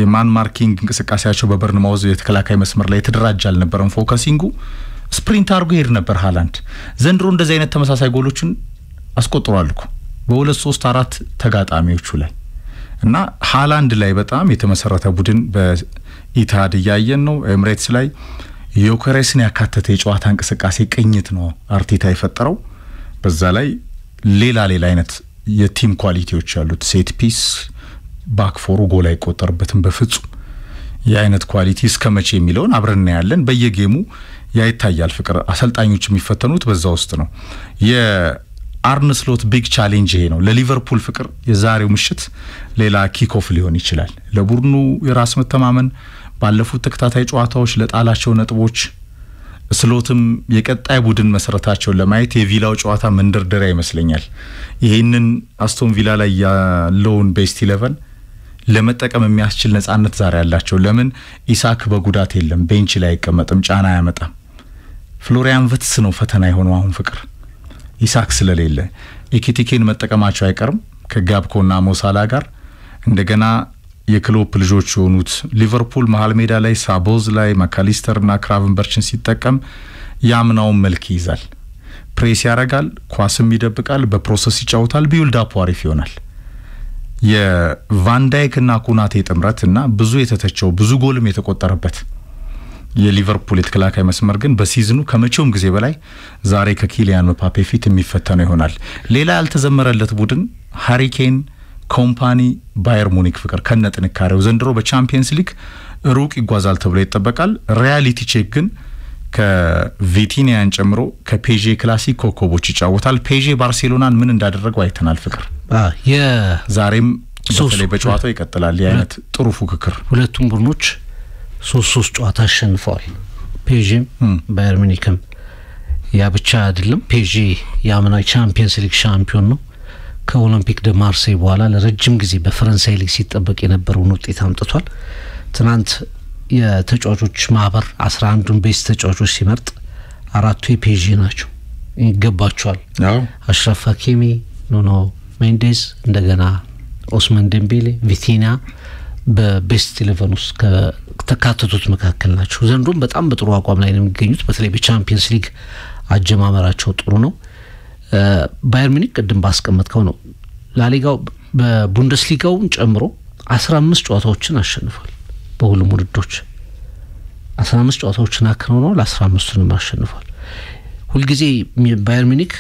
የማን ማርኪንግ እንቅስቃሴያቸው በበርንማውዝ የተከላካይ መስመር ላይ ተደራጃ አልነበረም ፎከሲንጉ ስፕሪንት አርጎ ሄድ ነበር ሃላንድ ዘንድሮ እንደዚህ አይነት ተመሳሳይ ጎሎችን አስቆጥሯል እኮ በ2-3-4 ተጋጣሚዎቹ ላይ እና ሃላንድ ላይ በጣም የተመሰረተ ቡድን በኢታድ ያያየን ነው ኤምሬትስ ላይ ዮከሬስን ያካተተ የጨዋታ እንቅስቃሴ ቅኝት ነው አርቴታ የፈጠረው በዛ ላይ ሌላ አይነት የቲም ኳሊቲዎች ያሉት ሴት ፒስ ባክፎሩ ጎል አይቆጠርበትም በፍጹም የአይነት ኳሊቲ እስከመቼ የሚለውን አብረን ያለን በየጌሙ ያይታያል ፍቅር አሰልጣኞች የሚፈተኑት በዛ ውስጥ ነው የአርነ ስሎት ቢግ ቻሌንጅ ይሄ ነው ለሊቨርፑል ፍቅር የዛሬው ምሽት ሌላ ኪክ ኦፍ ሊሆን ይችላል ለቡድኑ የራስ መተማመን ባለፉት ተከታታይ ጨዋታዎች ለጣላቸው ነጥቦች ስሎትም የቀጣይ ቡድን መሰረታቸውን ለማየት የቪላው ጨዋታ መንደርደሪያ ይመስለኛል ይሄንን አስቶን ቪላ ላይ ያለውን ቤስት 11 ለመጠቀም የሚያስችል ነፃነት ዛሬ ያላቸው ለምን ኢሳክ በጉዳት የለም ቤንች ላይ አይቀመጥም ጫና ያመጣም ፍሎሪያን ቨትስ ነው ፈተና የሆነው አሁን ፍቅር ኢሳክ ስለሌለ ኢኪቲኬን መጠቀማቸው አይቀርም ከጋብኮና ሞሳላ ጋር እንደገና የክሎፕ ልጆች ሆኑት ሊቨርፑል መሃል ሜዳ ላይ ሳቦዝ ላይ ማካሊስተርና ክራቨንበርችን ሲጠቀም ያምናው መልክ ይዛል ፕሬስ ያረጋል ኳስም ይደብቃል በፕሮሰስ ይጫወታል ቢውልድ አፕ አሪፍ ይሆናል የቫን ዳይክ እና ኩናቴ ጥምረትና ብዙ የተተቸው ብዙ ጎልም የተቆጠረበት የሊቨርፑል የተከላካይ መስመር ግን በሲዝኑ ከመቼውም ጊዜ በላይ ዛሬ ከኪሊያን ምባፔ ፊት የሚፈተነው ይሆናል ሌላ ያልተዘመረለት ቡድን ሃሪኬን ኮምፓኒ ባየር ሙኒክ ፍቅር ከነጥንካሬው ዘንድሮ በቻምፒየንስ ሊግ ሩቅ ይጓዛል ተብሎ ይጠበቃል ሪያሊቲ ቼክ ግን ከቪቲኒያን ጨምሮ ከፔዤ ክላሲክ ኮኮቦች ይጫወታል ፔዤ ባርሴሎናን ምን እንዳደረገው አይተናል ፍቅር ዛሬም በተለይ በጨዋታው ይቀጥላል የአይነት ጥሩ ፉክክር ሁለቱም ቡድኖች 3 ጨዋታ አሸንፈዋል ፔዤም ባየር ሙኒክም ያ ብቻ አይደለም ፔዤ ያምናው ቻምፒየንስ ሊግ ሻምፒዮን ነው ከኦሎምፒክ ደ ማርሴይ በኋላ ለረጅም ጊዜ በፈረንሳይ ሊግ ሲጠበቅ የነበረውን ውጤት አምጥቷል ትናንት የተጫዋቾች ማህበር 11ዱን ቤስት ተጫዋቾች ሲመርጥ አራቱ የፔዤ ናቸው ይገባቸዋል አሽራፍ ሀኪሚ ኑኖ ሜንዴዝ እንደገና ኦስማን ዴምቤሌ ቪቲና በቤስት 11 ውስጥ ከተካተቱት መካከል ናቸው ዘንድሮም በጣም በጥሩ አቋም ላይ ነው የሚገኙት በተለይ በቻምፒየንስ ሊግ አጀማመራቸው ጥሩ ነው ባየር ሙኒክ ቀደም ባስቀመጥከው ነው ላሊጋው በቡንደስሊጋውን ጨምሮ 15 ጨዋታዎችን አሸንፏል በሁሉም ውድድሮች 15 ጨዋታዎችን አከናውነው ለ15ቱንም አሸንፏል ሁሉ ጊዜ ባየር ሙኒክ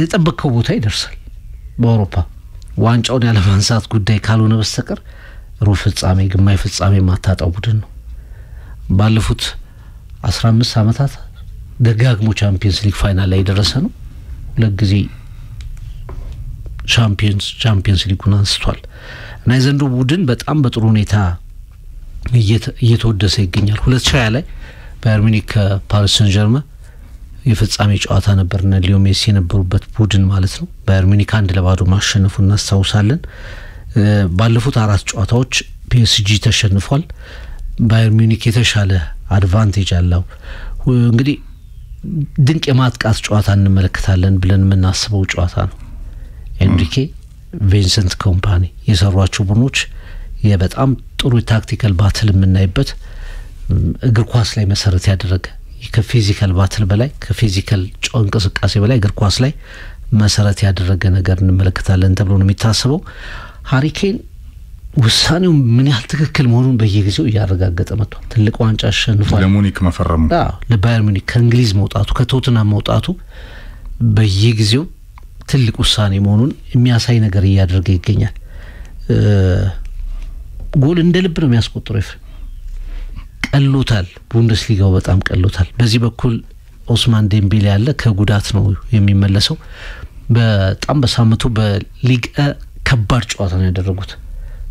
የጠበቀው ቦታ ይደርሳል በአውሮፓ ዋንጫውን ያለ ማንሳት ጉዳይ ካልሆነ በስተቀር ሩብ ፍጻሜ ግማሽ ፍጻሜ ማታጣው ቡድን ነው ባለፉት 15 አመታት ደጋግሞ ቻምፒየንስ ሊግ ፋይናል ላይ ደረሰ ነው ሁለት ጊዜ ቻምፒየንስ ሊጉን አንስቷል እና የዘንድሮ ቡድን በጣም በጥሩ ሁኔታ እየተወደሰ ይገኛል 2020 ላይ ባየር ሙኒክ ከፓሪስ ሰን ዠርመን የፍጻሜ ጨዋታ ነበርና ሊዮ ሜሲ የነበሩበት ቡድን ማለት ነው ባየር ሙኒክ 1-0 ማሸነፉን እናስታውሳለን ባለፉት 4 ጨዋታዎች ፒኤስጂ ተሸንፏል ባየር ሙኒክ የተሻለ አድቫንቴጅ አለው። እንግዲህ ድንቅ የማጥቃት ጨዋታ እንመለከታለን ብለን የምናስበው ጨዋታ ነው። ኤንሪኬ ቪንሰንት ኮምፓኒ የሰሯቸው ቡድኖች የበጣም ጥሩ ታክቲካል ባትል የምናይበት እግር ኳስ ላይ መሰረት ያደረገ ከፊዚካል ባትል በላይ ከፊዚካል እንቅስቃሴ በላይ እግር ኳስ ላይ መሰረት ያደረገ ነገር እንመለከታለን ተብሎ ነው የሚታሰበው። ሃሪ ኬን ውሳኔው ምን ያህል ትክክል መሆኑን በየጊዜው እያረጋገጠ መጥቷል። ትልቅ ዋንጫ አሸንፏል። ለሙኒክ መፈረሙ ለባየር ሙኒክ ከእንግሊዝ መውጣቱ ከቶትናም መውጣቱ በየጊዜው ትልቅ ውሳኔ መሆኑን የሚያሳይ ነገር እያደረገ ይገኛል። ጎል እንደ ልብ ነው የሚያስቆጥረው። ቀሎታል። ቡንደስሊጋው በጣም ቀሎታል። በዚህ በኩል ኦስማን ዴምቤሌ ያለ ከጉዳት ነው የሚመለሰው። በጣም በሳምንቱ በሊግ ከባድ ጨዋታ ነው ያደረጉት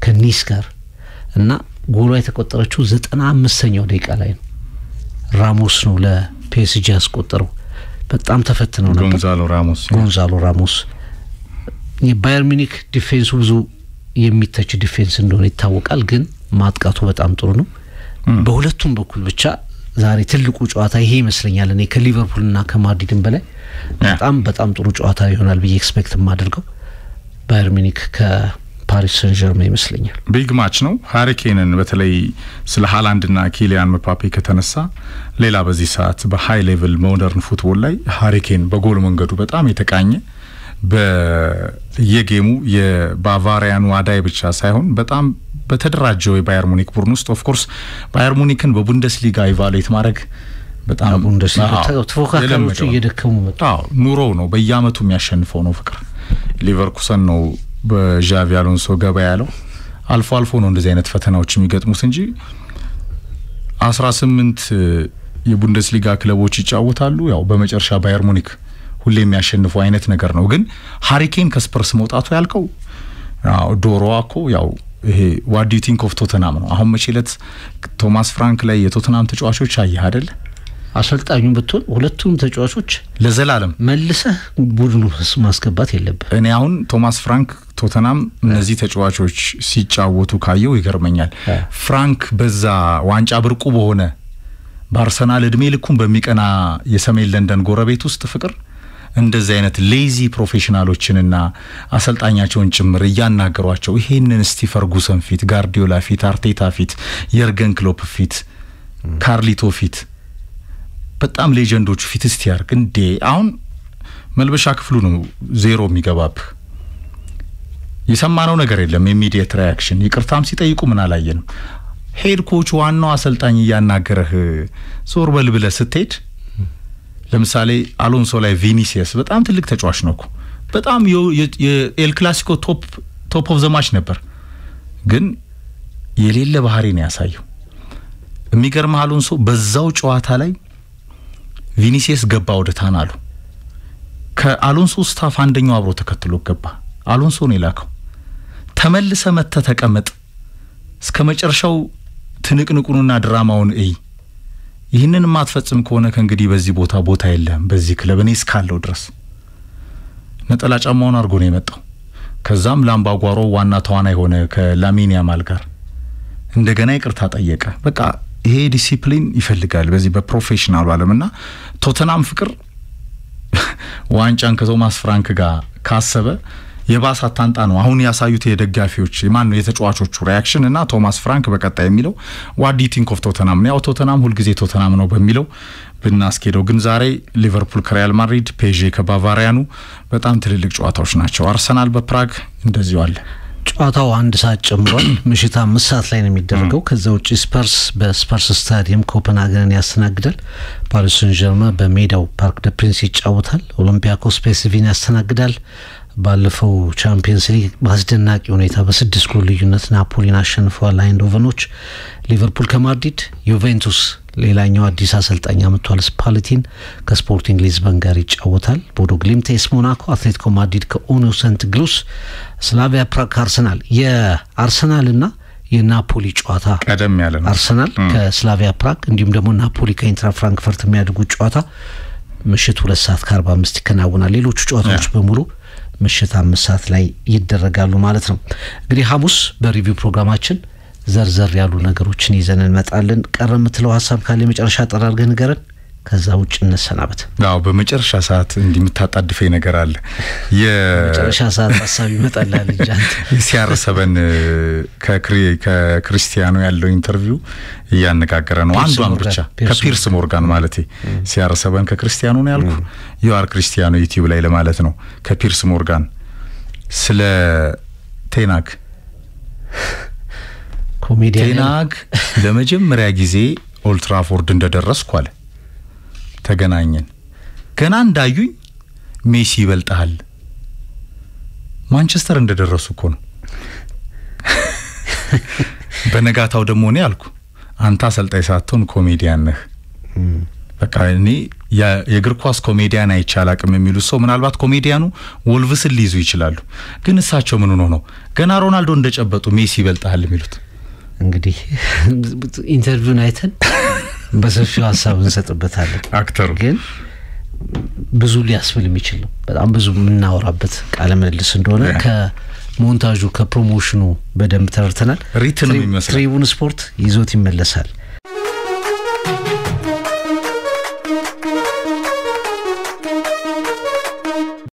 ከኒስ ጋር እና ጎሏ የተቆጠረችው 95ኛው ደቂቃ ላይ ነው። ራሞስ ነው ለፒኤስጂ ያስቆጠረው። በጣም ተፈትነው ነበር ጎንዛሎ ራሞስ። የባየር ሙኒክ ዲፌንሱ ብዙ የሚተች ዲፌንስ እንደሆነ ይታወቃል፣ ግን ማጥቃቱ በጣም ጥሩ ነው። በሁለቱም በኩል ብቻ ዛሬ ትልቁ ጨዋታ ይሄ ይመስለኛል። እኔ ከሊቨርፑልና ከማድሪድም በላይ በጣም ጥሩ ጨዋታ ይሆናል ብዬ ኤክስፔክት የማደርገው ባየር ሙኒክ ከፓሪስ ሰን ዠርሜን ይመስለኛል። ቢግ ማች ነው። ሃሪ ኬንን በተለይ ስለ ሃላንድና ኪሊያን ምባፔ ከተነሳ ሌላ በዚህ ሰዓት በሃይ ሌቭል ሞደርን ፉትቦል ላይ ሃሪ ኬን በጎል መንገዱ በጣም የተቃኘ በየጌሙ የባቫሪያኑ አዳይ ብቻ ሳይሆን በጣም በተደራጀው የባየር ሙኒክ ቡድን ውስጥ ኦፍ ኮርስ ባየር ሙኒክን በቡንደስሊጋ ኢቫሉዌት ማድረግ በጣም ቡንደስሊጋ ተፎካካሪዎቹ እየደከሙ መጡ። ኑሮው ነው በየአመቱ የሚያሸንፈው ነው ፍቅር። ሊቨርኩሰን ነው በዣቪ አሎንሶ ገባ ያለው። አልፎ አልፎ ነው እንደዚህ አይነት ፈተናዎች የሚገጥሙት እንጂ 18 የቡንደስሊጋ ክለቦች ይጫወታሉ። ያው በመጨረሻ ባየር ሙኒክ ሁሌ የሚያሸንፈው አይነት ነገር ነው። ግን ሃሪ ኬን ከስፐርስ መውጣቱ ያልከው ዶሮዋኮ ያው ይሄ ዋት ዱ ዩ ቲንክ ኦፍ ቶተናም ነው። አሁን መቼለት ቶማስ ፍራንክ ላይ የቶተናም ተጫዋቾች አየህ አይደል? አሰልጣኙን ብትሆን ሁለቱም ተጫዋቾች ለዘላለም መልሰህ ቡድኑ ማስገባት የለብህ። እኔ አሁን ቶማስ ፍራንክ ቶተናም እነዚህ ተጫዋቾች ሲጫወቱ ካየው ይገርመኛል። ፍራንክ በዛ ዋንጫ ብርቁ በሆነ በአርሰናል እድሜ ልኩን በሚቀና የሰሜን ለንደን ጎረቤት ውስጥ ፍቅር እንደዚህ አይነት ሌዚ ፕሮፌሽናሎችንና አሰልጣኛቸውን ጭምር እያናገሯቸው ይሄንን ስቲ ፈርጉሰን ፊት፣ ጋርዲዮላ ፊት፣ አርቴታ ፊት፣ የርገን ክሎፕ ፊት፣ ካርሊቶ ፊት በጣም ሌጀንዶቹ ፊት እስቲ ያርግ እንዴ! አሁን መልበሻ ክፍሉ ነው ዜሮ የሚገባብህ። የሰማነው ነገር የለም። ኢሚዲየት ሪአክሽን ይቅርታም ሲጠይቁ ምን አላየንም። ሄድ ኮች ዋናው አሰልጣኝ እያናገረህ ዞር በልብለ ስትሄድ ለምሳሌ አሎንሶ ላይ ቪኒሲየስ በጣም ትልቅ ተጫዋች ነው እኮ በጣም የኤል ክላሲኮ ቶፕ ኦፍ ዘ ማች ነበር፣ ግን የሌለ ባህሪ ነው ያሳየው። የሚገርም አሎንሶ በዛው ጨዋታ ላይ ቪኒሲየስ ገባ ወደ ታናሉ ከአሎንሶ ስታፍ አንደኛው አብሮ ተከትሎ ገባ። አሎንሶ ነው የላከው። ተመልሰ መተ ተቀመጥ እስከ መጨረሻው ትንቅንቁንና ድራማውን እይ። ይህንን ማትፈጽም ከሆነ ከእንግዲህ በዚህ ቦታ የለም በዚህ ክለብ እኔ እስካለው ድረስ ነጠላ ጫማውን አርጎ ነው የመጣው። ከዛም ላምባጓሮ ዋና ተዋናይ ሆነ ከላሚን ያማል ጋር እንደገና ይቅርታ ጠየቀ። በቃ ይሄ ዲሲፕሊን ይፈልጋል በዚህ በፕሮፌሽናሉ ዓለምና ቶተናም ፍቅር ዋንጫን ከቶማስ ፍራንክ ጋር ካሰበ የባሰ አታንጣ ነው አሁን ያሳዩት የደጋፊዎች ማን ነው የተጫዋቾቹ ሪአክሽን እና ቶማስ ፍራንክ በቀጣይ የሚለው ዋት ዱ ዩ ቲንክ ኦፍ ቶተናም ነው። ቶተናም ሁሉ ጊዜ ቶተናም ነው በሚለው ብናስኬደው ግን ዛሬ ሊቨርፑል ከሪያል ማድሪድ፣ ፔዤ ከባቫሪያኑ በጣም ትልልቅ ጨዋታዎች ናቸው። አርሰናል በፕራግ እንደዚሁ አለ። ጨዋታው 1 ሰዓት ጨምሯል። ምሽት 5 ሰዓት ላይ ነው የሚደረገው። ከዛ ውጪ ስፐርስ በስፐርስ ስታዲየም ኮፐንሃገንን ያስተናግዳል። ፓሪስ ሰን ዠርሜን በሜዳው ፓርክ ደ ፕሪንስ ይጫወታል። ኦሎምፒያኮስ ፒኤስቪን ያስተናግዳል። ባለፈው ቻምፒየንስ ሊግ በአስደናቂ ሁኔታ በ6 ጎል ልዩነት ናፖሊን አሸንፈዋል አይንዶቨኖች። ሊቨርፑል ከማድሪድ፣ ዩቬንቱስ ሌላኛው አዲስ አሰልጣኝ አመቷል ስፓሌቲን ከስፖርቲንግ ሊዝበን ጋር ይጫወታል። ቦዶ ግሊምት ኤስ ሞናኮ፣ አትሌቲኮ ማድሪድ ከኡኒዮ ሰንት ግሉስ፣ ስላቪያ ፕራግ ከአርሰናል። የአርሰናልና የናፖሊ ጨዋታ ቀደም ያለ ነው። አርሰናል ከስላቪያ ፕራግ እንዲሁም ደግሞ ናፖሊ ከኢንትራ ፍራንክፈርት የሚያደርጉት ጨዋታ ምሽት 2 ሰዓት ከ45 ይከናወናል። ሌሎቹ ጨዋታዎች በሙሉ ምሽት 5 ሰዓት ላይ ይደረጋሉ ማለት ነው። እንግዲህ ሐሙስ በሪቪው ፕሮግራማችን ዘርዘር ያሉ ነገሮችን ይዘን እንመጣለን። ቀረም ትለው ሐሳብ ካለ መጨረሻ አጠራርገን ንገረን ከዛ ውጭ እንሰናበት። አዎ በመጨረሻ ሰዓት እንዲምታጣድፈኝ ነገር አለ። የመጨረሻ ሰዓት ሐሳብ ይመጣላል እንጂ ሲያርሰበን ከክርስቲያኖ ያለው ኢንተርቪው ያነጋገረ ነው። አንዷን ብቻ ከፒርስ ሞርጋን ማለቴ ሲያርሰበን ከክርስቲያኖ ነው ያልኩ ዩአር ክርስቲያኖ ዩቲዩብ ላይ ለማለት ነው። ከፒርስ ሞርጋን ስለ ቴናግ ቴናግ ለመጀመሪያ ጊዜ ኦልድ ትራፎርድ እንደደረስኩ አለ ተገናኘን። ገና እንዳዩኝ ሜሲ ይበልጣል ማንቸስተር እንደደረሱ እኮ ነው። በነጋታው ደግሞ እኔ አልኩ አንተ አሰልጣኝ ሳትሆን ኮሜዲያን ነህ። በቃ እኔ የእግር ኳስ ኮሜዲያን አይቻላቅም የሚሉ ሰው ምናልባት ኮሜዲያኑ ወልቭስን ሊይዙ ይችላሉ። ግን እሳቸው ምን ሆኖ ነው ገና ሮናልዶ እንደጨበጡ ሜሲ ይበልጣል የሚሉት? እንግዲህ ኢንተርቪውን አይተን በሰፊው ሐሳብ እንሰጥበታለን። አክተሩ ግን ብዙ ሊያስብል የሚችል ነው። በጣም ብዙ የምናወራበት ቃለ ምልልስ እንደሆነ ከሞንታጁ ከፕሮሞሽኑ በደንብ ተረድተናል። ሪትም ይመስላል። ትሪቡን ስፖርት ይዞት ይመለሳል።